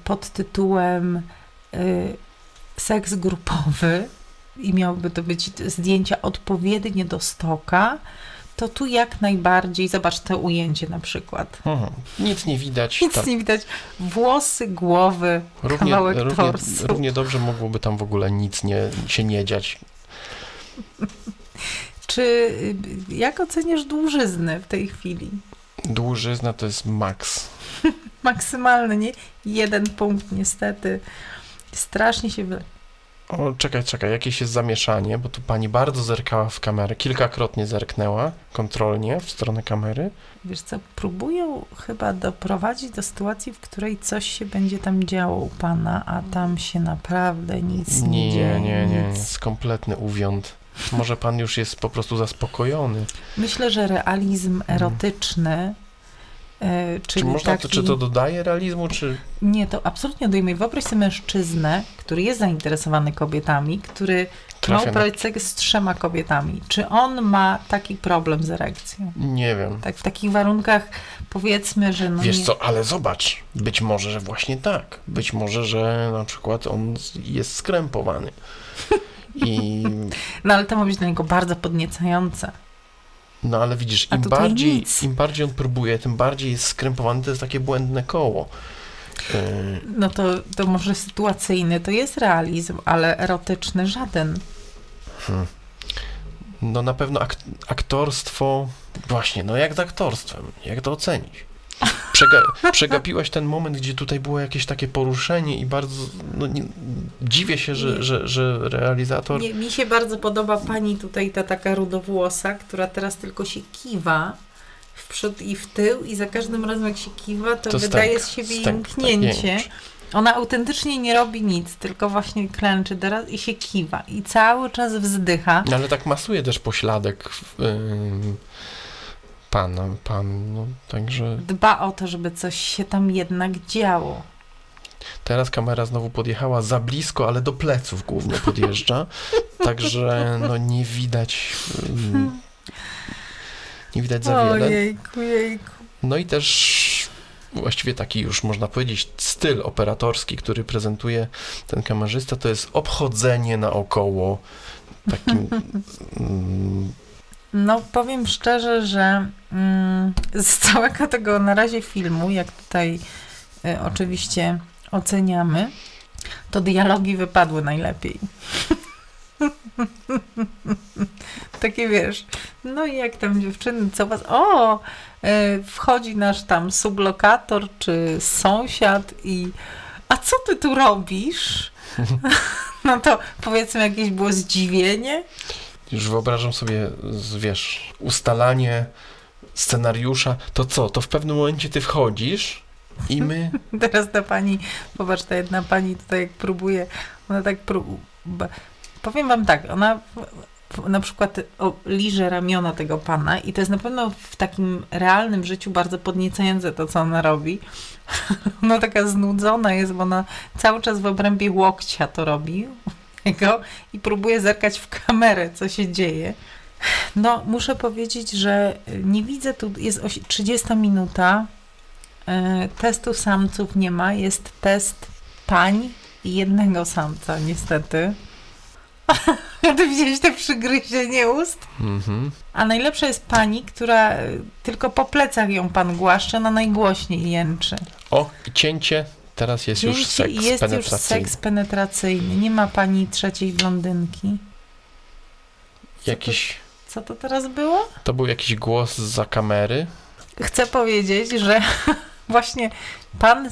pod tytułem seks grupowy, i miałyby to być zdjęcia odpowiednie do stoka, to tu jak najbardziej, zobacz to ujęcie na przykład. Nic nie widać. Nie widać. Włosy, głowy, kawałek torsu. Równie dobrze mogłoby tam w ogóle nic się nie dziać. Jak oceniasz dłużyznę w tej chwili? Dłużyzna to jest maks. Maksymalny, nie? 1 punkt niestety. Strasznie się Czekaj, jakieś jest zamieszanie, bo tu pani bardzo zerkała w kamerę, kilkakrotnie zerknęła kontrolnie w stronę kamery. Wiesz co, próbują chyba doprowadzić do sytuacji, w której coś się będzie tam działo u pana, a tam się naprawdę nic nie dzieje. Nie, jest kompletny uwiąd. Może pan już jest po prostu zaspokojony. Myślę, że realizm erotyczny, czy to dodaje realizmu, czy... Nie, to absolutnie odejmuje. Wyobraź sobie mężczyznę, który jest zainteresowany kobietami, który ma uprawiać seks z 3 kobietami. Czy on ma taki problem z erekcją? Nie wiem. Tak, w takich warunkach powiedzmy, że... Wiesz co, ale zobacz, być może, że właśnie tak. Być może, że na przykład on jest skrępowany. Ale to ma być dla niego bardzo podniecające. No ale widzisz, im bardziej on próbuje, tym bardziej jest skrępowany, to jest takie błędne koło. No to może sytuacyjny to jest realizm, ale erotyczny żaden. No na pewno aktorstwo, właśnie, jak z aktorstwem, jak to ocenić? Przegapiłaś ten moment, gdzie tutaj było jakieś takie poruszenie i bardzo, dziwię się, że realizator... Nie, mi się bardzo podoba pani tutaj, ta taka rudowłosa, która teraz tylko się kiwa w przód i w tył i za każdym razem jak się kiwa, to wydaje z siebie jęknięcie. Ona autentycznie nie robi nic, tylko właśnie klęczy teraz i się kiwa i cały czas wzdycha. Ale tak masuje też pośladek pan, no, także... Dba o to, żeby coś się tam jednak działo. Teraz kamera znowu podjechała za blisko, ale do pleców głównie podjeżdża, także no nie widać za wiele. Ojejku, jejku. No i też właściwie taki już można powiedzieć styl operatorski, który prezentuje ten kamerzysta, to jest obchodzenie naokoło takim... No powiem szczerze, że z całego tego na razie filmu, jak tutaj oczywiście oceniamy, to dialogi wypadły najlepiej. Takie wiesz, no i jak tam dziewczyny, co was... O! Wchodzi nasz tam sublokator czy sąsiad i a co ty tu robisz? No to powiedzmy jakieś było zdziwienie. Już wyobrażam sobie, wiesz, ustalanie scenariusza, to co? To w pewnym momencie ty wchodzisz i my... Teraz ta pani, popatrz, ta jedna pani tutaj jak próbuje, ona tak powiem wam tak, ona na przykład liże ramiona tego pana i to jest na pewno w takim realnym życiu bardzo podniecające to, co ona robi. Ona taka znudzona jest, bo ona cały czas w obrębie łokcia to robi i próbuje zerkać w kamerę, co się dzieje. No, muszę powiedzieć, że nie widzę, tu jest 30 minuta, testu samców nie ma, jest test pań i jednego samca, niestety. Ty widziałeś te przygryzienie ust? A najlepsza jest pani, która tylko po plecach ją pan głaszcze, ona najgłośniej jęczy. O, cięcie, teraz jest już seks penetracyjny. Jest już seks penetracyjny. Nie ma pani trzeciej blondynki. Co to teraz było? To był jakiś głos zza kamery. Chcę powiedzieć, że właśnie pan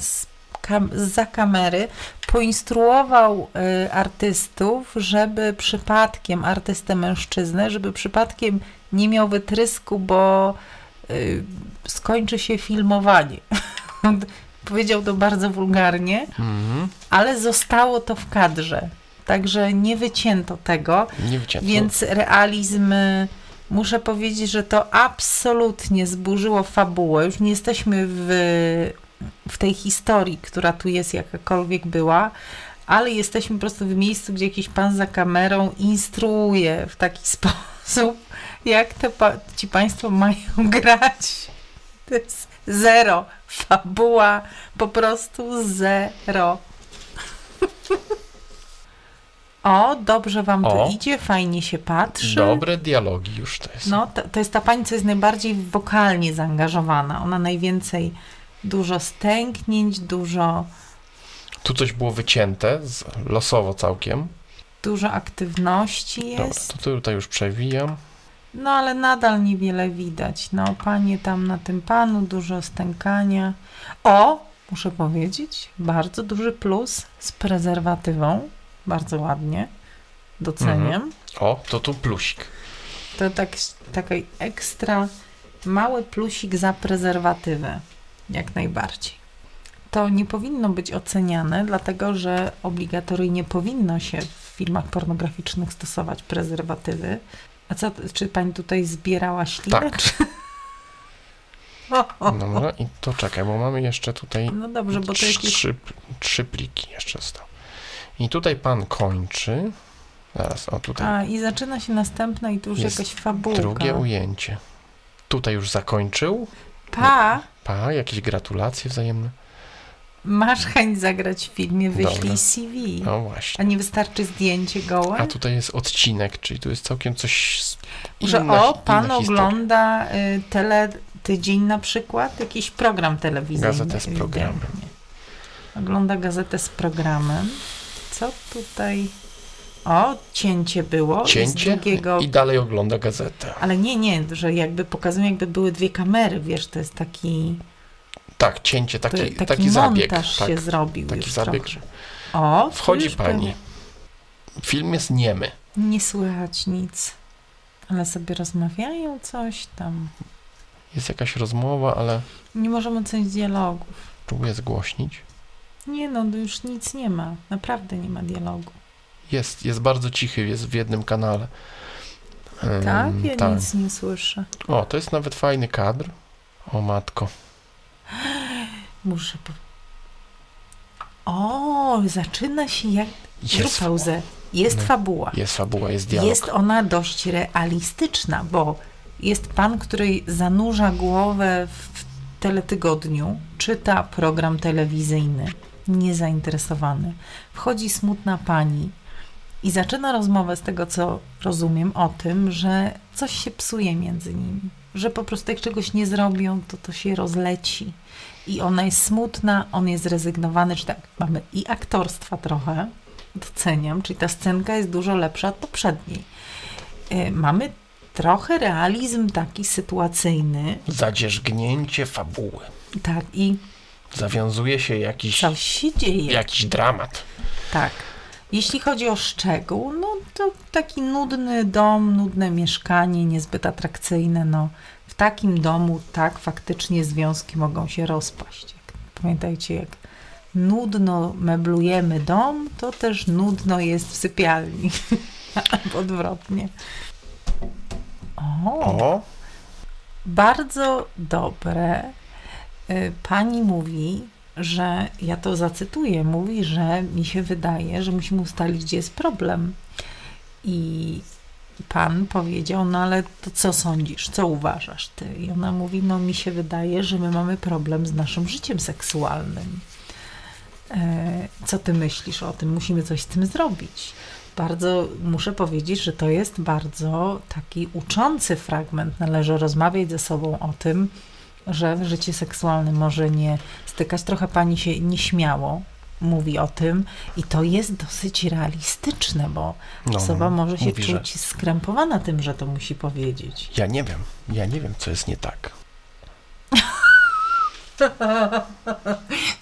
zza kamery poinstruował artystów, żeby przypadkiem, artystę mężczyznę, żeby przypadkiem nie miał wytrysku, bo skończy się filmowanie. Powiedział to bardzo wulgarnie, ale zostało to w kadrze. Także nie wycięto tego. Więc realizm, muszę powiedzieć, że to absolutnie zburzyło fabułę. Już nie jesteśmy w tej historii, która tu jest, jakakolwiek była, ale jesteśmy po prostu w miejscu, gdzie jakiś pan za kamerą instruuje w taki sposób, jak ci państwo mają grać. To jest zero. Fabuła po prostu zero. O, dobrze wam to idzie, fajnie się patrzy. Dobre dialogi już to jest. No, to jest ta pani, co jest najbardziej wokalnie zaangażowana. Ona najwięcej, dużo stęknięć, dużo... Tu coś było wycięte, losowo całkiem. Dużo aktywności jest. Dobra, to tutaj już przewijam. No, ale nadal niewiele widać. No, panie tam na tym panu, dużo stękania. O, muszę powiedzieć, bardzo duży plus z prezerwatywą. Bardzo ładnie. Doceniam. O, to tu plusik. To taki ekstra mały plusik za prezerwatywę. Jak najbardziej. To nie powinno być oceniane, dlatego że obligatoryjnie powinno się w filmach pornograficznych stosować prezerwatywy. A co, czy pani tutaj zbierała ślinę? Tak. Dobra, i to czekaj, bo mamy jeszcze tutaj no dobrze, bo to trzy pliki jeszcze zostały. I tutaj pan kończy. Zaraz, o tutaj. I zaczyna się następna i tu już jest jakaś fabułka. Drugie ujęcie. Tutaj już zakończył. Jakieś gratulacje wzajemne. Masz chęć zagrać w filmie, wyślij CV. No właśnie. A nie wystarczy zdjęcie gołe? A tutaj jest odcinek, czyli tu jest całkiem coś pan ogląda Tydzień na przykład, jakiś program telewizyjny. Gazetę z programem. Ogląda gazetę z programem. Co tutaj? O, cięcie było. Cięcie i dalej ogląda gazetę. Ale nie, że jakby pokazują, jakby były dwie kamery, wiesz, to jest taki... Tak, cięcie, taki zabieg. Montaż się zrobił. Taki zabieg, że o, wchodzi pani. Film jest niemy. Nie słychać nic. Ale sobie rozmawiają coś tam. Jest jakaś rozmowa, ale... Nie możemy ocenić dialogów. Próbuję zgłośnić. Nie no, już nic nie ma. Naprawdę nie ma dialogu. Jest bardzo cichy, jest w jednym kanale. Tak? Ja nic nie słyszę. O, to jest nawet fajny kadr. O matko. Muszę O, zaczyna się jak... Zrób pauzę. Jest fabuła. Jest fabuła, jest dialog. Jest ona dość realistyczna, bo jest pan, który zanurza głowę w teletygodniu, czyta program telewizyjny, niezainteresowany. Wchodzi smutna pani i zaczyna rozmowę, z tego co rozumiem, o tym, że coś się psuje między nimi. Że po prostu jak czegoś nie zrobią, to się rozleci. I ona jest smutna, on jest zrezygnowany. Czy tak, mamy i aktorstwa trochę, doceniam, czyli ta scenka jest dużo lepsza od poprzedniej. Mamy trochę realizm taki sytuacyjny. Zadzierzgnięcie fabuły. Tak, i zawiązuje się jakiś... Coś się dzieje. Jakiś dramat. Tak. Jeśli chodzi o szczegół, no to taki nudny dom, nudne mieszkanie, niezbyt atrakcyjne. No, w takim domu tak faktycznie związki mogą się rozpaść. Pamiętajcie, jak nudno meblujemy dom, to też nudno jest w sypialni. Albo odwrotnie. O! Bardzo dobre. Pani mówi, że, ja to zacytuję, mówi, że mi się wydaje, że musimy ustalić, gdzie jest problem. I pan powiedział, no ale to co sądzisz, co uważasz ty? I ona mówi, no mi się wydaje, że my mamy problem z naszym życiem seksualnym. Co ty myślisz o tym? Musimy coś z tym zrobić. Bardzo, muszę powiedzieć, że to jest bardzo taki uczący fragment. Należy rozmawiać ze sobą o tym, że życie seksualne może nie stykać. Trochę pani się nieśmiało mówi o tym i to jest dosyć realistyczne, bo osoba może się czuć skrępowana tym, że to musi powiedzieć. Ja nie wiem, co jest nie tak.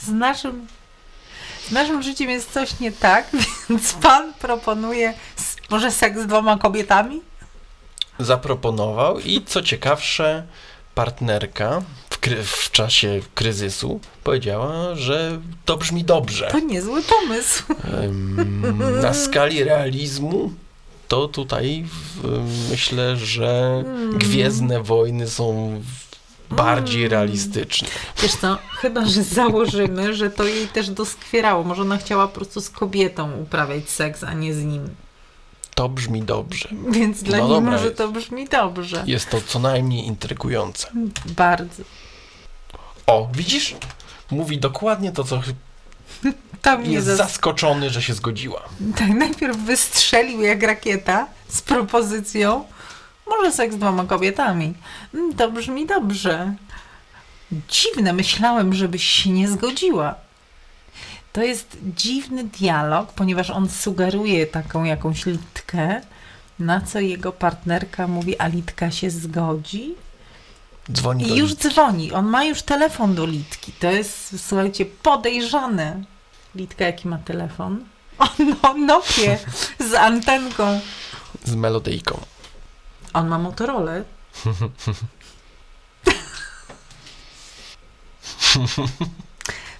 Z naszym życiem jest coś nie tak, więc pan proponuje może seks z 2 kobietami? Zaproponował i co ciekawsze, partnerka w czasie kryzysu powiedziała, że to brzmi dobrze. To niezły pomysł. Na skali realizmu to tutaj myślę, że Gwiezdne Wojny są bardziej realistyczne. Wiesz co, chyba, że założymy, że to jej też doskwierało. Może ona chciała po prostu z kobietą uprawiać seks, a nie z nim. To brzmi dobrze. Więc dla niej może to brzmi dobrze. Jest to co najmniej intrygujące. Bardzo. O, widzisz? Mówi dokładnie to, co... Jest zaskoczony, że się zgodziła. Tak, najpierw wystrzelił jak rakieta z propozycją, może seks z 2 kobietami. To brzmi dobrze. Dziwne, myślałem, żebyś się nie zgodziła. To jest dziwny dialog, ponieważ on sugeruje taką jakąś litkę, na co jego partnerka mówi, a litka się zgodzi? Dzwoni do I już litki. dzwoni. On ma już telefon do litki. To jest, słuchajcie, podejrzane. Litka jaki ma telefon? O, Nokię z antenką. Z melodyjką. On ma Motorolę.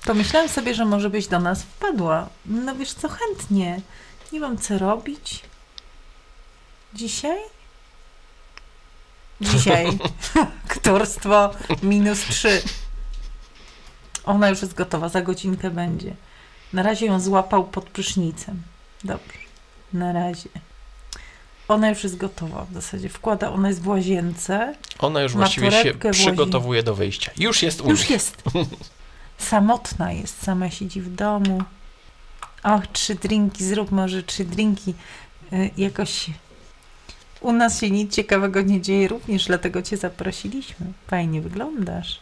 Pomyślałem sobie, że może byś do nas wpadła. No wiesz co, chętnie. Nie mam co robić. Dzisiaj? Dzisiaj. Aktorstwo -3. Ona już jest gotowa, za godzinkę będzie. Na razie ją złapał pod prysznicem. Dobrze. Na razie. Ona już jest gotowa w zasadzie. Wkłada, ona jest w łazience. Ona już właściwie się przygotowuje do wyjścia. Już jest u nich. Już jest. Samotna jest, sama siedzi w domu. Och, 3 drinki, zrób może 3 drinki. Jakoś u nas się nic ciekawego nie dzieje również, dlatego cię zaprosiliśmy. Fajnie wyglądasz.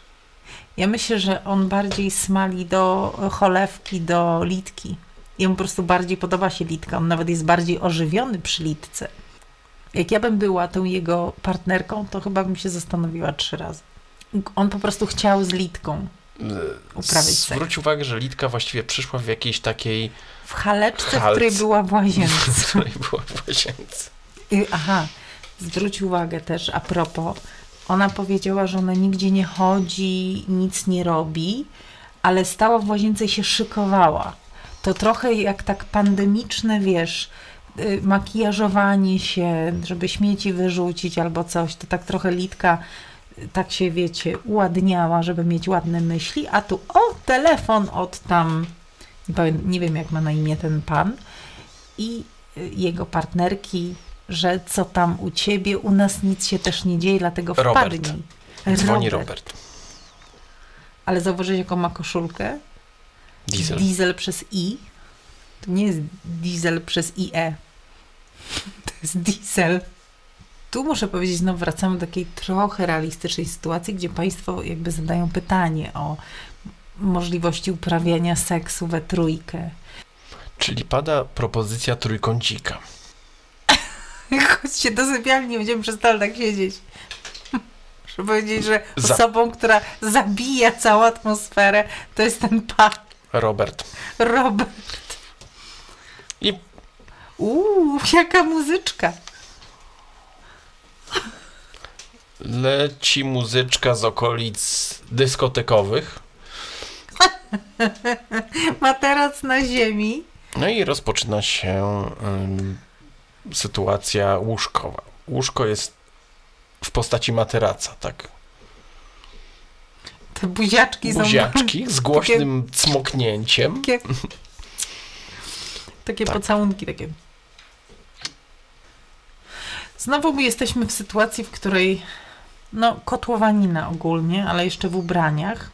Ja myślę, że on bardziej smali do cholewki, do litki. Jemu po prostu bardziej podoba się litka. On nawet jest bardziej ożywiony przy litce. Jak ja bym była tą jego partnerką, to chyba bym się zastanowiła 3 razy. On po prostu chciał z litką uprawiać seks. Zwróć uwagę, że litka właściwie przyszła w jakiejś takiej... W haleczce, w której była w łazience. W której była w łazience. Aha, zwróć uwagę też, a propos, ona powiedziała, że ona nigdzie nie chodzi, nic nie robi, ale stała w łazience i się szykowała. To trochę jak tak pandemiczne, wiesz, makijażowanie się, żeby śmieci wyrzucić albo coś, to tak trochę Litka tak się, wiecie, uładniała, żeby mieć ładne myśli, a tu telefon od tam, nie wiem jak ma na imię ten pan i jego partnerki, że co tam u ciebie, u nas nic się też nie dzieje, dlatego wpadnij. Dzwoni Robert. Ale zauważyłeś, jaką ma koszulkę? Diesel. Diesel przez I. To nie jest diesel przez IE. To jest diesel. Tu muszę powiedzieć, znowu wracamy do takiej trochę realistycznej sytuacji, gdzie państwo jakby zadają pytanie o możliwości uprawiania seksu we trójkę. Czyli pada propozycja trójkącika. Chodźcie do sypialni, będziemy przez stole tak siedzieć. Muszę powiedzieć, że osobą, która zabija całą atmosferę, to jest ten pan. Robert. I... jaka muzyczka. Leci muzyczka z okolic dyskotekowych. Materac na ziemi. No i rozpoczyna się sytuacja łóżkowa. Łóżko jest w postaci materaca, tak? Te buziaczki są... z głośnym cmoknięciem. Takie tak. Pocałunki, takie. Znowu my jesteśmy w sytuacji, w której kotłowanina ogólnie, ale jeszcze w ubraniach.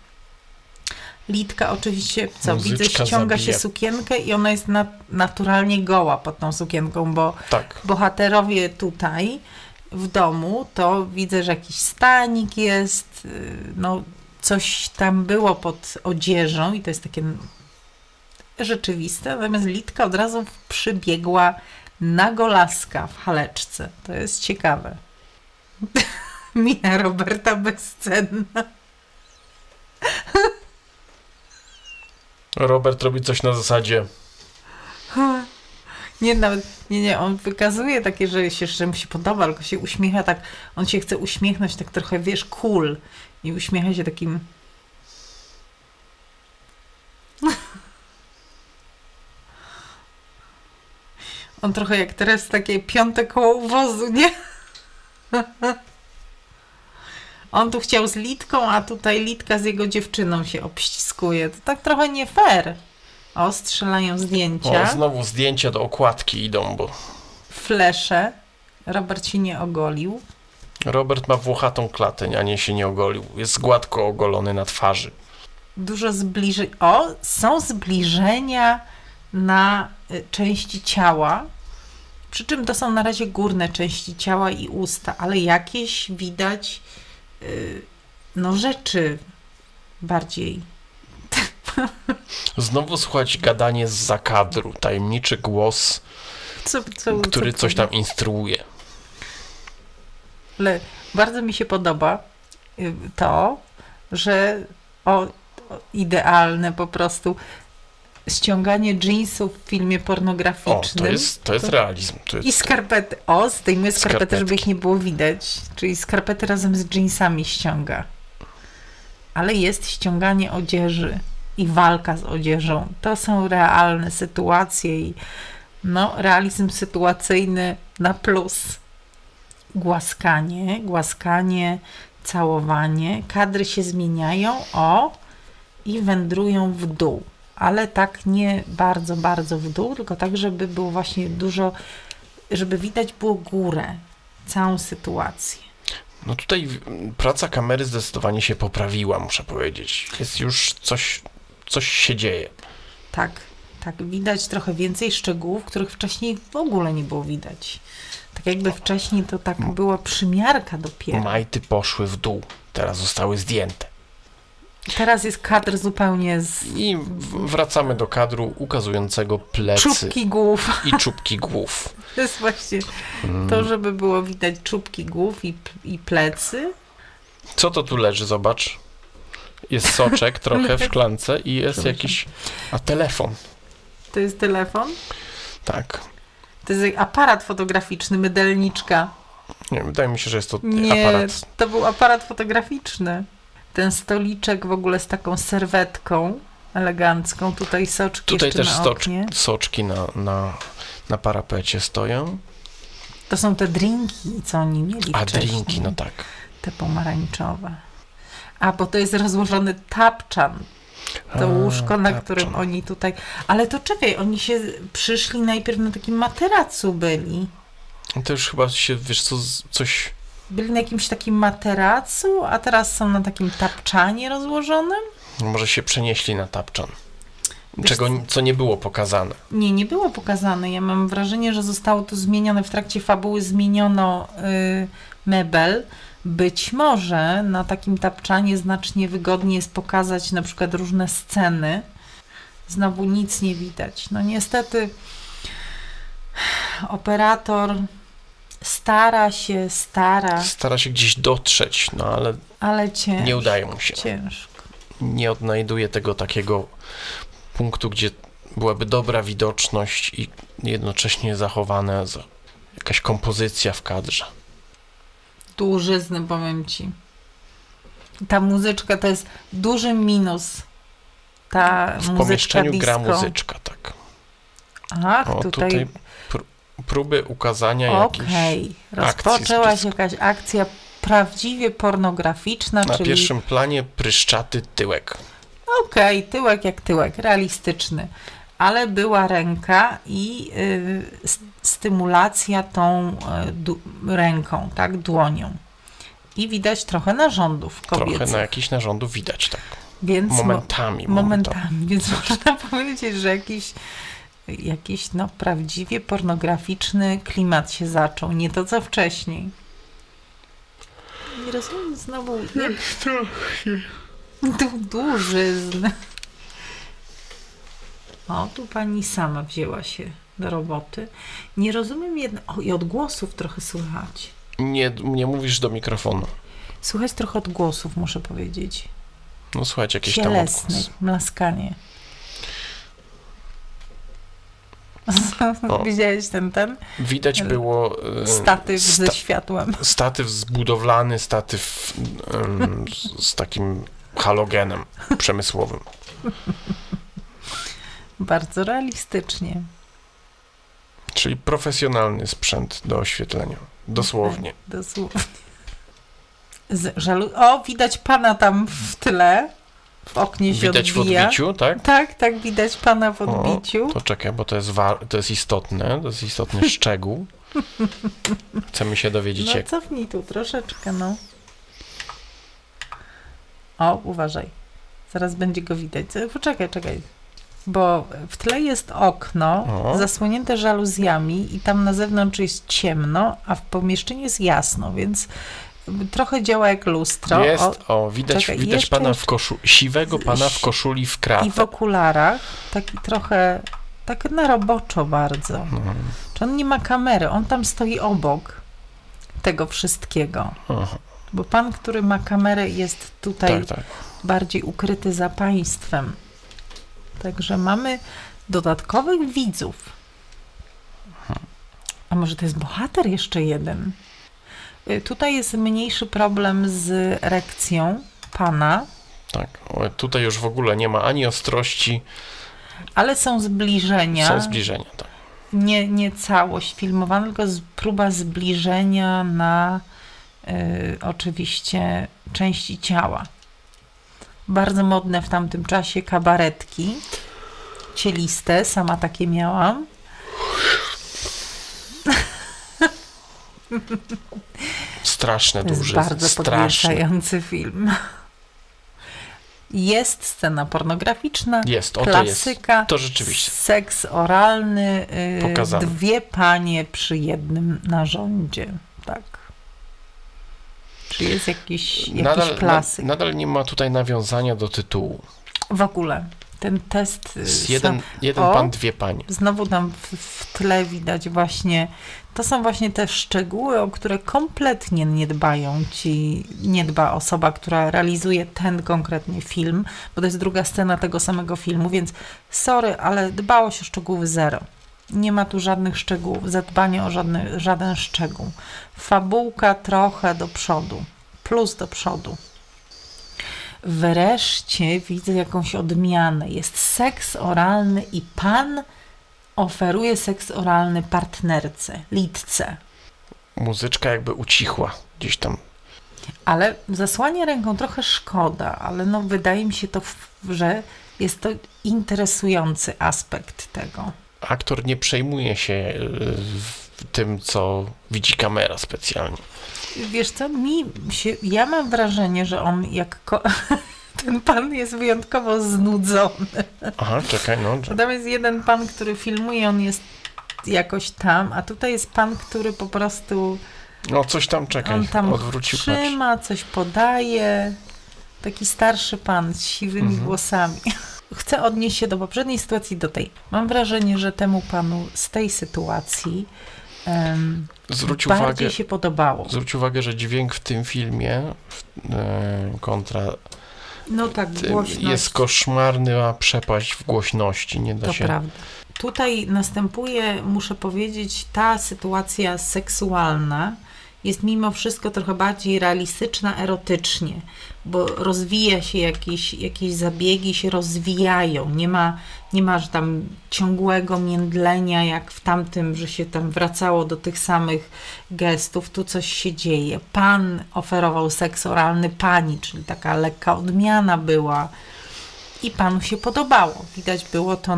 Litka oczywiście, widzę, ściąga się sukienkę i ona jest naturalnie goła pod tą sukienką, bo bohaterowie tutaj w domu, to widzę, że jakiś stanik jest, coś tam było pod odzieżą i to jest takie rzeczywiste, natomiast Litka od razu przybiegła nagolaska w haleczce. To jest ciekawe. Mina Roberta bezcenna. Robert robi coś na zasadzie. Nie, on wykazuje takie, że mu się podoba, tylko się uśmiecha tak, on się chce uśmiechnąć tak trochę, wiesz, cool i uśmiecha się takim... On trochę jak teraz takie piąte koło wozu, nie? On tu chciał z Litką, a tutaj Litka z jego dziewczyną się obściskuje. To tak trochę nie fair. Strzelają zdjęcia. Znowu zdjęcia do okładki idą, bo... Flesze. Robert się nie ogolił. Robert ma włochatą klatę, a nie się nie ogolił. Jest gładko ogolony na twarzy. Dużo zbliżeń. Są zbliżenia na części ciała. Przy czym to są na razie górne części ciała i usta, ale jakieś widać rzeczy bardziej. Znowu słuchać gadanie zza kadru, tajemniczy głos, który coś tam instruuje. Ale bardzo mi się podoba to, że idealne po prostu ściąganie jeansów w filmie pornograficznym. To jest realizm. I skarpety. Zdejmuje skarpety, żeby ich nie było widać. Czyli skarpety razem z jeansami ściąga. Ale jest ściąganie odzieży i walka z odzieżą. To są realne sytuacje i realizm sytuacyjny na plus. Głaskanie, całowanie. Kadry się zmieniają, i wędrują w dół. Ale tak nie bardzo, bardzo w dół, tylko tak, żeby było właśnie dużo, żeby widać było górę, całą sytuację. Tutaj praca kamery zdecydowanie się poprawiła, muszę powiedzieć. Jest już coś się dzieje. Tak, widać trochę więcej szczegółów, których wcześniej w ogóle nie było widać. Tak jakby wcześniej to tak była przymiarka dopiero. Majty poszły w dół, teraz zostały zdjęte. Teraz jest kadr zupełnie I wracamy do kadru ukazującego plecy. Czubki głów. To jest właśnie to, żeby było widać czubki głów i plecy. Co to tu leży? Zobacz. Jest soczek trochę w szklance i jest jakiś... telefon. To jest telefon? Tak. To jest aparat fotograficzny, mydelniczka. Nie, wydaje mi się, że jest to Nie, aparat. to był aparat fotograficzny. Ten stoliczek w ogóle z taką serwetką elegancką. Tutaj soczki tutaj jeszcze też na oknie. soczki na parapecie stoją. To są te drinki, co oni mieli wcześniej. Drinki, no tak. Te pomarańczowe. Bo to jest rozłożony tapczan. To łóżko, na którym oni tutaj... Ale to czekaj, oni się przyszli najpierw na takim materacu byli. To już chyba się, wiesz co, coś... Byli na jakimś takim materacu, a teraz są na takim tapczanie rozłożonym? Może się przenieśli na tapczan. Co nie było pokazane. Nie było pokazane. Ja mam wrażenie, że zostało to zmienione. W trakcie fabuły zmieniono mebel. Być może na takim tapczanie znacznie wygodniej jest pokazać na przykład różne sceny. Znowu nic nie widać. No niestety operator stara się gdzieś dotrzeć, no ale ciężko, nie udaje mu się. Ciężko. Nie odnajduje tego takiego punktu, gdzie byłaby dobra widoczność i jednocześnie zachowana jakaś kompozycja w kadrze. Dłużyzny, powiem ci. Ta muzyczka to jest duży minus. W pomieszczeniu disco. Gra muzyczka, tak. Tutaj próby ukazania jakiejś rozpoczęła się jakaś akcja prawdziwie pornograficzna. Na pierwszym planie pryszczaty tyłek. Tyłek jak tyłek, realistyczny. Ale była ręka i stymulacja tą ręką, tak, dłonią. I widać trochę narządów kobiecych. Trochę jakichś narządów widać, tak. Więc momentami. Więc można powiedzieć, że jakiś prawdziwie pornograficzny klimat się zaczął. Nie to, co wcześniej. Nie rozumiem znowu, jak dłużyzn. Tu pani sama wzięła się do roboty. Nie rozumiem i odgłosów trochę słychać. Nie mówisz do mikrofonu. Słychać trochę odgłosów, muszę powiedzieć. No słuchać jakieś tam odgłosy. Mlaskanie. Widziałeś ten? Widać było... Statyw ze światłem. Statyw zbudowlany, statyw z takim halogenem przemysłowym. Bardzo realistycznie. Czyli profesjonalny sprzęt do oświetlenia. Dosłownie. Dosłownie. Widać pana tam w tle. W oknie się widać odbija. W odbiciu, tak? Tak, widać pana w odbiciu. To czekaj, bo to jest istotne. To jest istotny szczegół. Chcemy się dowiedzieć, jak... cofnij tu troszeczkę, uważaj. Zaraz będzie go widać. Poczekaj. Bo w tle jest okno zasłonięte żaluzjami i tam na zewnątrz jest ciemno, a w pomieszczeniu jest jasno, więc trochę działa jak lustro. Widać pana siwego pana w koszuli w kratę. I w okularach, taki trochę, tak na roboczo bardzo. Czy on nie ma kamery, on tam stoi obok tego wszystkiego. Bo pan, który ma kamerę, jest tutaj bardziej ukryty za państwem. Także mamy dodatkowych widzów. A może to jest bohater jeszcze jeden? Tutaj jest mniejszy problem z erekcją pana. Tak, tutaj już w ogóle nie ma ani ostrości. Ale są zbliżenia. Tak. Nie całość filmowana, tylko próba zbliżenia na oczywiście części ciała. Bardzo modne w tamtym czasie kabaretki. Cieliste, sama takie miałam. Straszne duże. Bardzo podniecający film. Jest scena pornograficzna. Klasyka. To rzeczywiście. Seks oralny. Dwie panie przy jednym narządzie. Tak. Czy jest jakiś klasyk? Nadal nie ma tutaj nawiązania do tytułu. W ogóle. Ten test... Jeden pan, dwie panie. Znowu tam w tle widać właśnie... To są właśnie te szczegóły, o które kompletnie nie dba osoba, która realizuje ten konkretnie film, bo to jest druga scena tego samego filmu, więc sorry, ale dbałość o szczegóły zero. Nie ma tu żadnych szczegółów, zadbania o żaden szczegół. Fabułka trochę do przodu, plus do przodu. Wreszcie widzę jakąś odmianę. Jest seks oralny i pan oferuje seks oralny partnerce, lidce. Muzyczka jakby ucichła gdzieś tam. Ale zasłania ręką trochę szkoda, ale no wydaje mi się to, że jest to interesujący aspekt tego. Aktor nie przejmuje się tym, co widzi kamera specjalnie. Wiesz co, ja mam wrażenie, że on ten pan jest wyjątkowo znudzony. Aha, czekaj, no. Tam jest jeden pan, który filmuje, on jest jakoś tam, a tutaj jest pan, który po prostu... No coś tam, czekaj, on tam odwrócił trzyma, coś podaje. Taki starszy pan z siwymi włosami. Chcę odnieść się do poprzedniej sytuacji, do tej. Mam wrażenie, że temu panu z tej sytuacji bardziej się podobało. Zwróć uwagę, że dźwięk w tym filmie kontra no tak, głośność. Jest koszmarna przepaść w głośności. Nie da to się... prawda. Tutaj następuje, muszę powiedzieć, ta sytuacja seksualna jest mimo wszystko trochę bardziej realistyczna erotycznie, bo rozwija się jakieś zabiegi się rozwijają. Nie ma że tam ciągłego międlenia jak w tamtym, że się tam wracało do tych samych gestów. Tu coś się dzieje. Pan oferował seks oralny pani, czyli taka lekka odmiana była i panu się podobało. Widać było to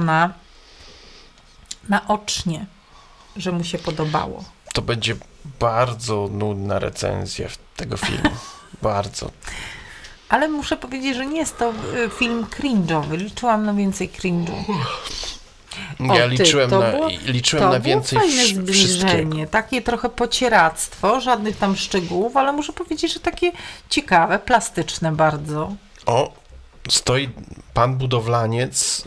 naocznie, że mu się podobało. To będzie bardzo nudna recenzja tego filmu. Bardzo. Ale muszę powiedzieć, że nie jest to film cringe'owy. Liczyłam na więcej cringe'u. Ja liczyłem na więcej fajne zbliżenie, takie trochę pocieractwo, żadnych tam szczegółów, ale muszę powiedzieć, że takie ciekawe, plastyczne bardzo. O, stoi pan budowlaniec.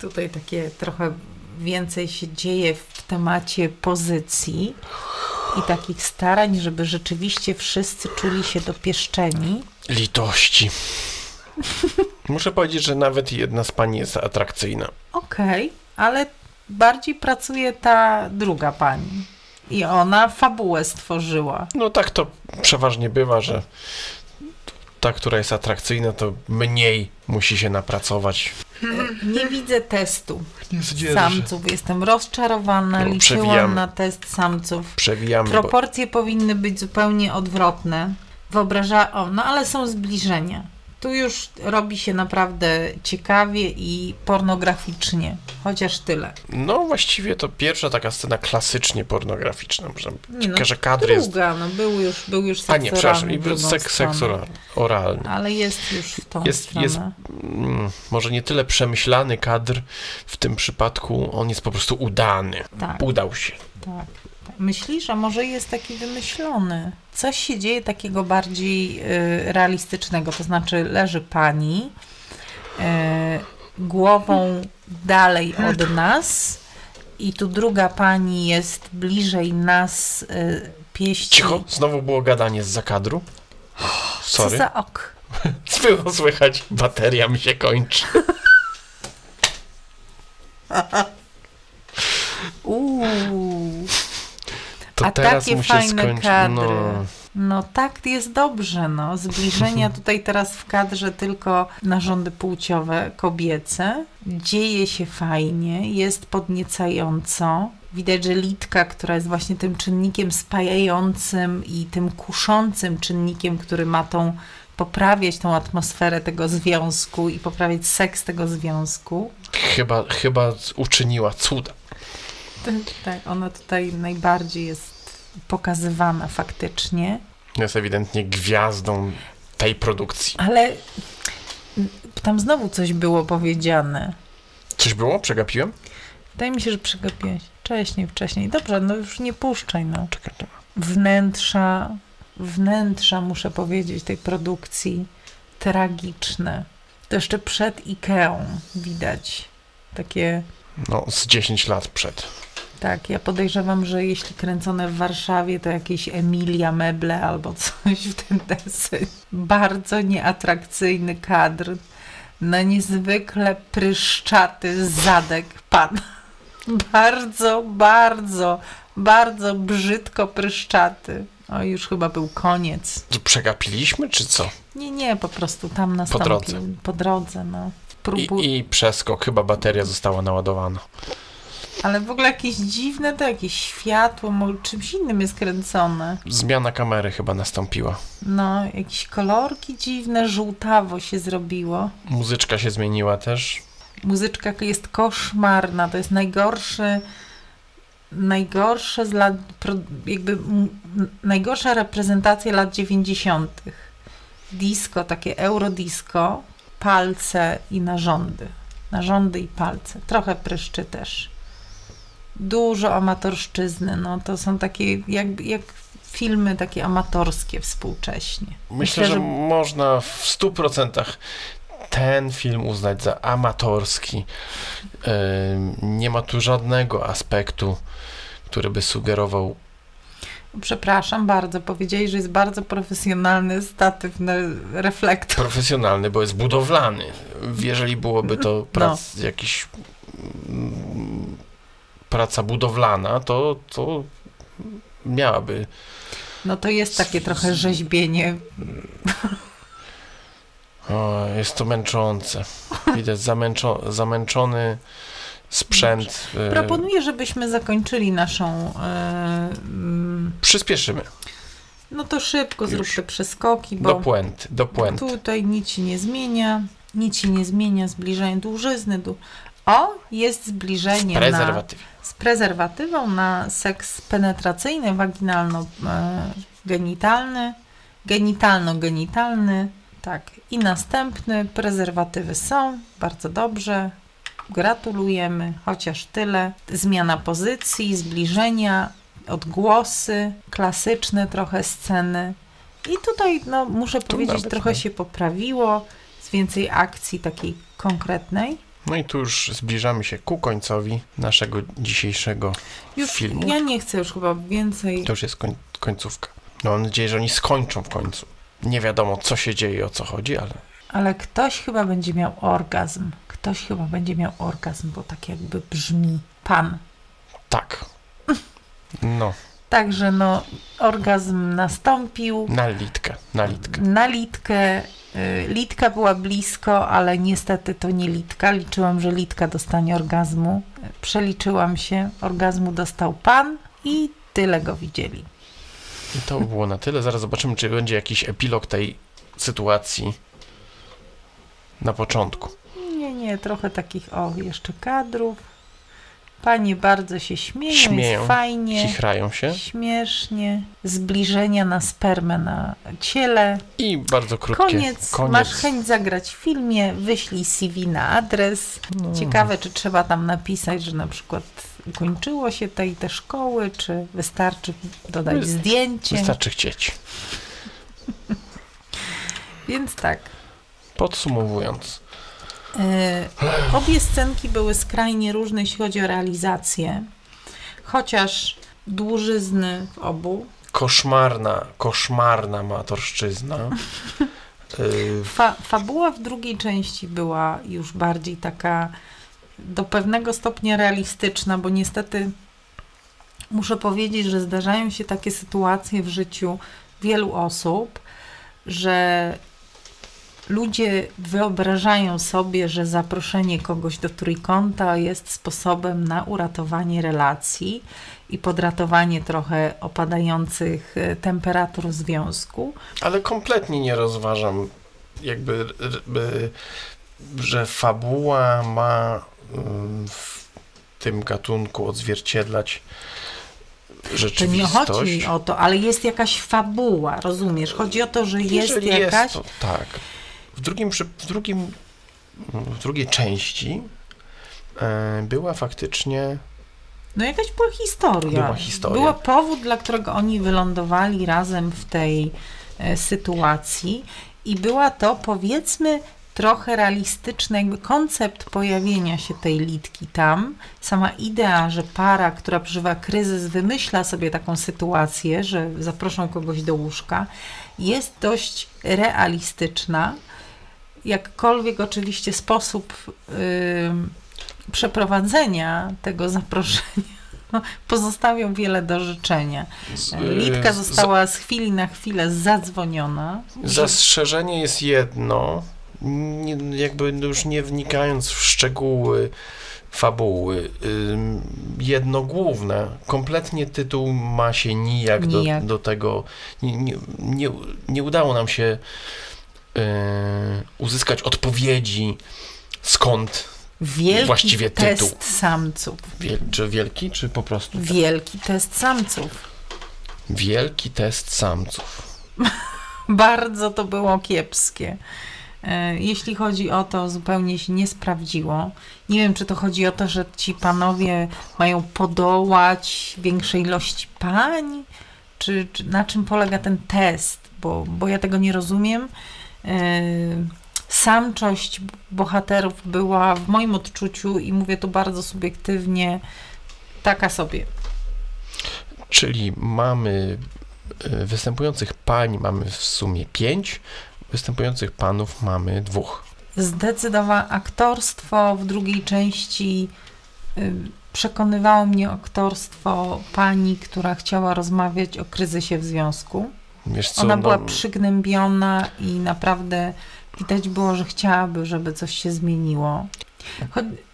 Tutaj takie trochę więcej się dzieje w temacie pozycji i takich starań, żeby rzeczywiście wszyscy czuli się dopieszczeni. Litości. Muszę powiedzieć, że nawet jedna z pani jest atrakcyjna. Okej, ale bardziej pracuje ta druga pani. I ona fabułę stworzyła. No tak to przeważnie bywa, że ta, która jest atrakcyjna, to mniej musi się napracować. Nie widzę testu samców. Jestem rozczarowana. No, liczyłam na test samców. Przewijamy. Proporcje powinny być zupełnie odwrotne. No ale są zbliżenia. Tu już robi się naprawdę ciekawie i pornograficznie. Chociaż tyle. No właściwie to pierwsza taka scena klasycznie pornograficzna. Że kadr druga, jest... no był już seks oralny. A nie, przepraszam, i seks oralny. Ale jest już w tą stronę. Jest może nie tyle przemyślany kadr w tym przypadku, on jest po prostu udany. Tak. Udał się. Tak. Myślisz, a może jest taki wymyślony? Coś się dzieje takiego bardziej realistycznego, to znaczy leży pani głową dalej od nas i tu druga pani jest bliżej nas, pieści. Cicho, znowu było gadanie zza kadru. Sorry. Co za ok. Było słychać, bateria mi się kończy. To a teraz takie musi fajne skończyć. kadry. No tak jest dobrze, no. Zbliżenia tutaj teraz w kadrze tylko narządy płciowe, kobiece. Dzieje się fajnie, jest podniecająco. Widać, że litka, która jest właśnie tym czynnikiem spajającym i tym kuszącym czynnikiem, który ma poprawiać tą atmosferę tego związku i poprawiać seks tego związku. Chyba uczyniła cuda. Tak, ona tutaj najbardziej jest pokazywana faktycznie. Jest ewidentnie gwiazdą tej produkcji. Ale tam znowu coś było powiedziane. Coś było? Przegapiłem? Wydaje mi się, że przegapiłeś. Wcześniej. Dobrze, no już nie puszczaj, no. Czekaj. Wnętrza, muszę powiedzieć, tej produkcji tragiczne. To jeszcze przed Ikeą widać takie... No, z 10 lat przed. Tak, ja podejrzewam, że jeśli kręcone w Warszawie, to jakieś Emilia Meble albo coś w ten deseń. Bardzo nieatrakcyjny kadr. Na niezwykle pryszczaty zadek pan. Bardzo brzydko pryszczaty. O, już chyba był koniec. Przegapiliśmy, czy co? Nie, po prostu tam nastąpił. Po drodze, no. I przeskok, chyba bateria została naładowana. Ale w ogóle jakieś dziwne, to jakieś światło, może czymś innym jest kręcone. Zmiana kamery chyba nastąpiła. No, jakieś kolorki dziwne, żółtawo się zrobiło. Muzyczka się zmieniła też. Muzyczka jest koszmarna, to jest najgorsze z lat, jakby najgorsza reprezentacja lat 90. Disco, takie eurodisco, palce i narządy. Narządy i palce. Trochę pryszczy też. Dużo amatorszczyzny, no to są takie jak filmy takie amatorskie współcześnie. Myślę, że można w 100% ten film uznać za amatorski. Nie ma tu żadnego aspektu, który by sugerował. Przepraszam bardzo, powiedzieli, że jest bardzo profesjonalny statyw na reflektor. Profesjonalny, bo jest budowlany. Jeżeli byłoby to jakiś praca budowlana, to miałaby. No to jest takie trochę rzeźbienie. O, jest to męczące. Widać zamęczony sprzęt. Proponuję, żebyśmy zakończyli naszą... Przyspieszymy. No to szybko zrób te przeskoki, bo do puenty. Tutaj nic się nie zmienia. Nic się nie zmienia. Zbliżenie dłużyzny. O, jest zbliżenie z prezerwatywą na seks penetracyjny, waginalno-genitalny, genitalno-genitalny. Tak. I następny. Prezerwatywy są. Bardzo dobrze. Gratulujemy. Chociaż tyle. Zmiana pozycji, zbliżenia, odgłosy, klasyczne trochę sceny. I tutaj, no, muszę powiedzieć, trochę się poprawiło. Z więcej akcji takiej konkretnej. No i tu już zbliżamy się ku końcowi naszego dzisiejszego filmu. Ja nie chcę już chyba więcej. To już jest końcówka. No, mam nadzieję, że oni skończą w końcu. Nie wiadomo, co się dzieje, o co chodzi, ale ktoś chyba będzie miał orgazm. Bo tak jakby brzmi pan. Tak. No. Także no, orgazm nastąpił. Na litkę. Litka była blisko, ale niestety to nie Litka. Liczyłam, że Litka dostanie orgazmu. Przeliczyłam się. Orgazmu dostał pan i tyle go widzieli. I to było na tyle. Zaraz zobaczymy, czy będzie jakiś epilog tej sytuacji na początku. Nie, trochę takich, jeszcze kadrów. Panie bardzo się śmieją, jest fajnie. Chichrają się. Śmiesznie. Zbliżenia na spermę na ciele. I bardzo krótkie. Koniec. Masz chęć zagrać w filmie, wyślij CV na adres. Ciekawe, czy trzeba tam napisać, że na przykład kończyło się te szkoły, czy wystarczy dodać zdjęcie. Wystarczy chcieć. Więc tak. Podsumowując. Obie scenki były skrajnie różne, jeśli chodzi o realizację. Chociaż dłużyzny w obu. Koszmarna amatorszczyzna. Fabuła w drugiej części była już bardziej taka do pewnego stopnia realistyczna, bo niestety muszę powiedzieć, że zdarzają się takie sytuacje w życiu wielu osób, że ludzie wyobrażają sobie, że zaproszenie kogoś do trójkąta jest sposobem na uratowanie relacji i podratowanie trochę opadających temperatur związku. Ale kompletnie nie rozważam że fabuła ma w tym gatunku odzwierciedlać rzeczywistość. To nie chodzi o to, ale jest jakaś fabuła, rozumiesz? Chodzi o to, że jest jakaś... to, tak. W drugiej części była faktycznie... No jakaś była historia. Była powód, dla którego oni wylądowali razem w tej sytuacji i była to, powiedzmy, trochę realistyczny jakby koncept pojawienia się tej Litki tam. Sama idea, że para, która przeżywa kryzys, wymyśla sobie taką sytuację, że zaproszą kogoś do łóżka, jest dość realistyczna. Jakkolwiek oczywiście sposób przeprowadzenia tego zaproszenia pozostawiał wiele do życzenia. Litka została z chwili na chwilę zadzwoniona. Zastrzeżenie jest jedno, jakby już nie wnikając w szczegóły fabuły, jedno główne, kompletnie tytuł ma się nijak. Do tego, nie udało nam się uzyskać odpowiedzi, skąd właściwie tytuł. Test samców. Czy wielki, czy po prostu? Wielki test samców. Wielki test samców. Bardzo to było kiepskie. Jeśli chodzi o to, zupełnie się nie sprawdziło. Nie wiem, czy to chodzi o to, że ci panowie mają podołać większej ilości pań, czy na czym polega ten test, bo ja tego nie rozumiem. Samczość bohaterów była w moim odczuciu, i mówię to bardzo subiektywnie, taka sobie. Czyli mamy występujących pań, mamy w sumie 5, występujących panów mamy 2. Zdecydowanie aktorstwo w drugiej części przekonywało mnie aktorstwo pani, która chciała rozmawiać o kryzysie w związku. Wiesz co, Ona była przygnębiona i naprawdę widać było, że chciałaby, żeby coś się zmieniło.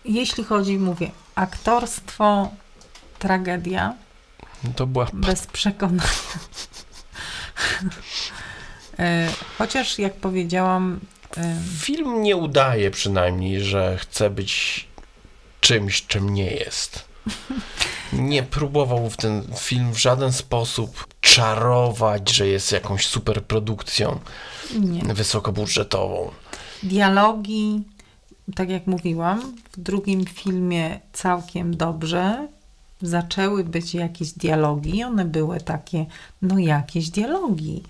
Jeśli chodzi, mówię, aktorstwo, tragedia. To była bez przekonania. Chociaż, jak powiedziałam... Film nie udaje przynajmniej, że chce być czymś, czym nie jest. Nie próbował w ten film w żaden sposób czarować, że jest jakąś superprodukcją wysokobudżetową. Dialogi, tak jak mówiłam, w drugim filmie całkiem dobrze. Zaczęły być jakieś dialogi, one były takie, jakieś dialogi.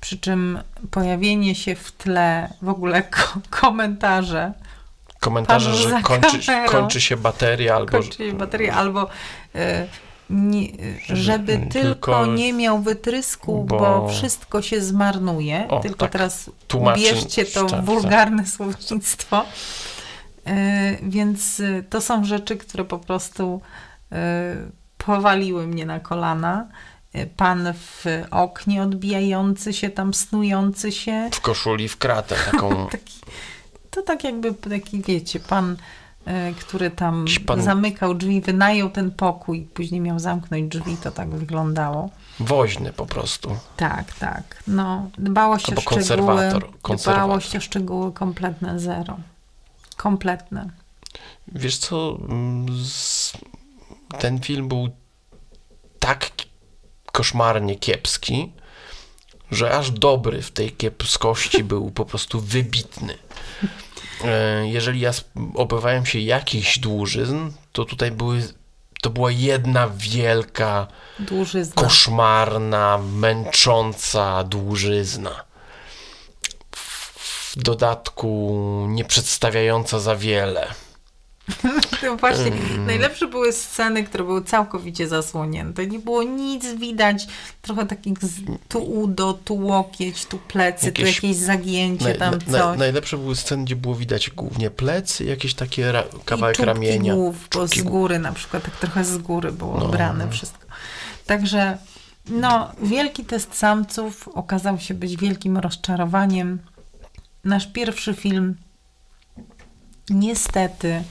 Przy czym pojawienie się w tle, w ogóle komentarze, że kończy się bateria, albo żeby tylko nie miał wytrysku, bo wszystko się zmarnuje. Teraz ubierzcie to wulgarne słownictwo. Więc to są rzeczy, które po prostu powaliły mnie na kolana. Pan w oknie odbijający się, tam snujący się. W koszuli w kratę taką. To tak jakby taki, wiecie, pan, który tam zamykał drzwi, wynajął ten pokój, później miał zamknąć drzwi, to tak wyglądało. Woźny po prostu. Tak. Dbałość o szczegóły. Dbałość o szczegóły kompletne zero. Kompletne. Wiesz co, ten film był tak koszmarnie kiepski, że aż dobry w tej kiepskości był po prostu wybitny. Jeżeli ja obawiałem się jakichś dłużyzn, to tutaj to była jedna wielka, koszmarna, męcząca dłużyzna. W dodatku nie przedstawiająca za wiele. To właśnie, najlepsze były sceny, które były całkowicie zasłonięte. Nie było nic widać, trochę takich tu udo, tu łokieć, tu plecy, tu jakieś zagięcie, tam coś. Najlepsze były sceny, gdzie było widać głównie plecy, jakieś takie kawałek ramienia. Głów, bo z góry na przykład, tak trochę z góry było brane wszystko. Także, wielki test samców okazał się być wielkim rozczarowaniem. Nasz pierwszy film niestety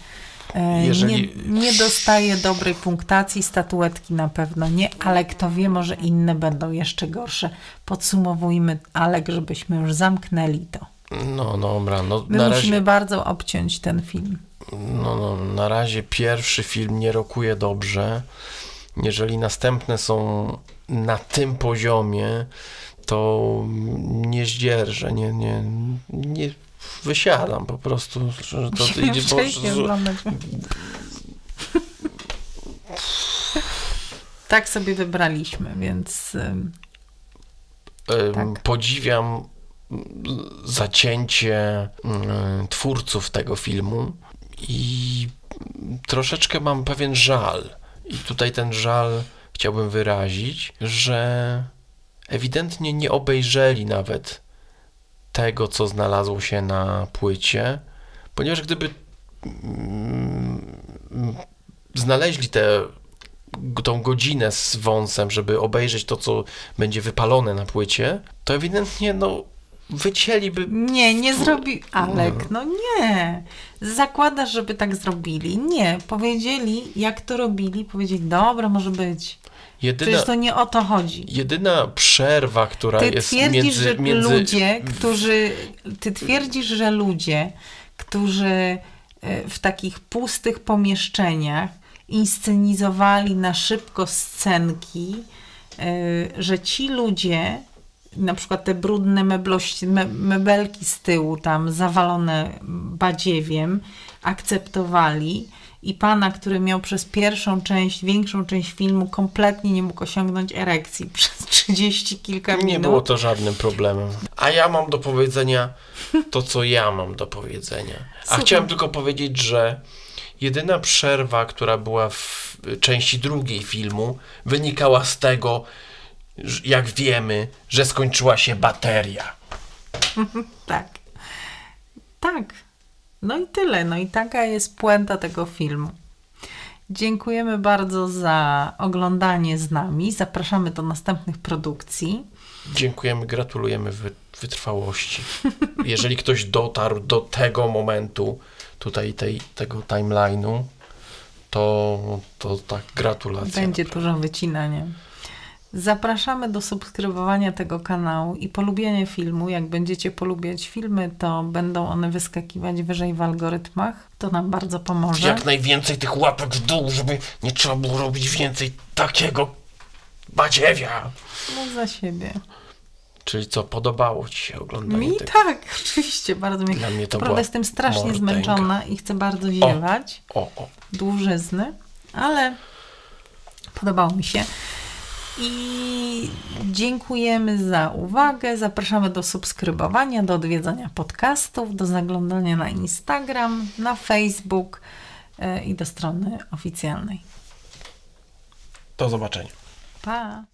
nie dostaje dobrej punktacji, statuetki na pewno nie, ale kto wie, może inne będą jeszcze gorsze. Podsumowujmy, Alek, żebyśmy już zamknęli to. Dobra. My musimy bardzo obciąć ten film. Na razie pierwszy film nie rokuje dobrze. Jeżeli następne są na tym poziomie, to nie zdzierżę, nie wysiadam po prostu, że to idzie Tak sobie wybraliśmy, więc tak. Podziwiam zacięcie twórców tego filmu i troszeczkę mam pewien żal. I tutaj ten żal chciałbym wyrazić, że ewidentnie nie obejrzeli nawet tego, co znalazło się na płycie, ponieważ gdyby znaleźli tą godzinę z wąsem, żeby obejrzeć to, co będzie wypalone na płycie, to ewidentnie, wycięliby... Nie zrobi... Alek, nie. Zakładasz, żeby tak zrobili. Nie. Powiedzieli, jak to robili, powiedzieli, dobra, może być. Przecież to nie o to chodzi. Jedyna przerwa, która jest między... Ty twierdzisz, że ludzie, którzy w takich pustych pomieszczeniach inscenizowali na szybko scenki, że ci ludzie, na przykład te brudne mebelki z tyłu tam zawalone badziewiem, akceptowali i pana, który miał przez większą część filmu kompletnie nie mógł osiągnąć erekcji przez 30 kilka minut. Nie było to żadnym problemem. A ja mam do powiedzenia to, co ja mam do powiedzenia. A chciałem tylko powiedzieć, że jedyna przerwa, która była w części drugiej filmu, wynikała z tego, jak wiemy, że skończyła się bateria. Tak. No i tyle. No i taka jest puenta tego filmu. Dziękujemy bardzo za oglądanie z nami. Zapraszamy do następnych produkcji. Dziękujemy, gratulujemy wytrwałości. Jeżeli ktoś dotarł do tego momentu, tutaj tego timeline'u, to tak, gratulacje. Będzie dużo wycinania. Zapraszamy do subskrybowania tego kanału i polubiania filmu. Jak będziecie polubiać filmy, to będą one wyskakiwać wyżej w algorytmach. To nam bardzo pomoże. Jak najwięcej tych łapek w dół, żeby nie trzeba było robić więcej takiego badziewia. Mów za siebie. Czyli co, podobało ci się oglądanie Mi tego? Tak, oczywiście, bardzo mi. Dla mnie to Prawda, jestem strasznie zmęczona i chcę bardzo ziewać. Dłużyzny, ale podobało mi się. I dziękujemy za uwagę. Zapraszamy do subskrybowania, do odwiedzania podcastów, do zaglądania na Instagram, na Facebook i do strony oficjalnej. Do zobaczenia. Pa!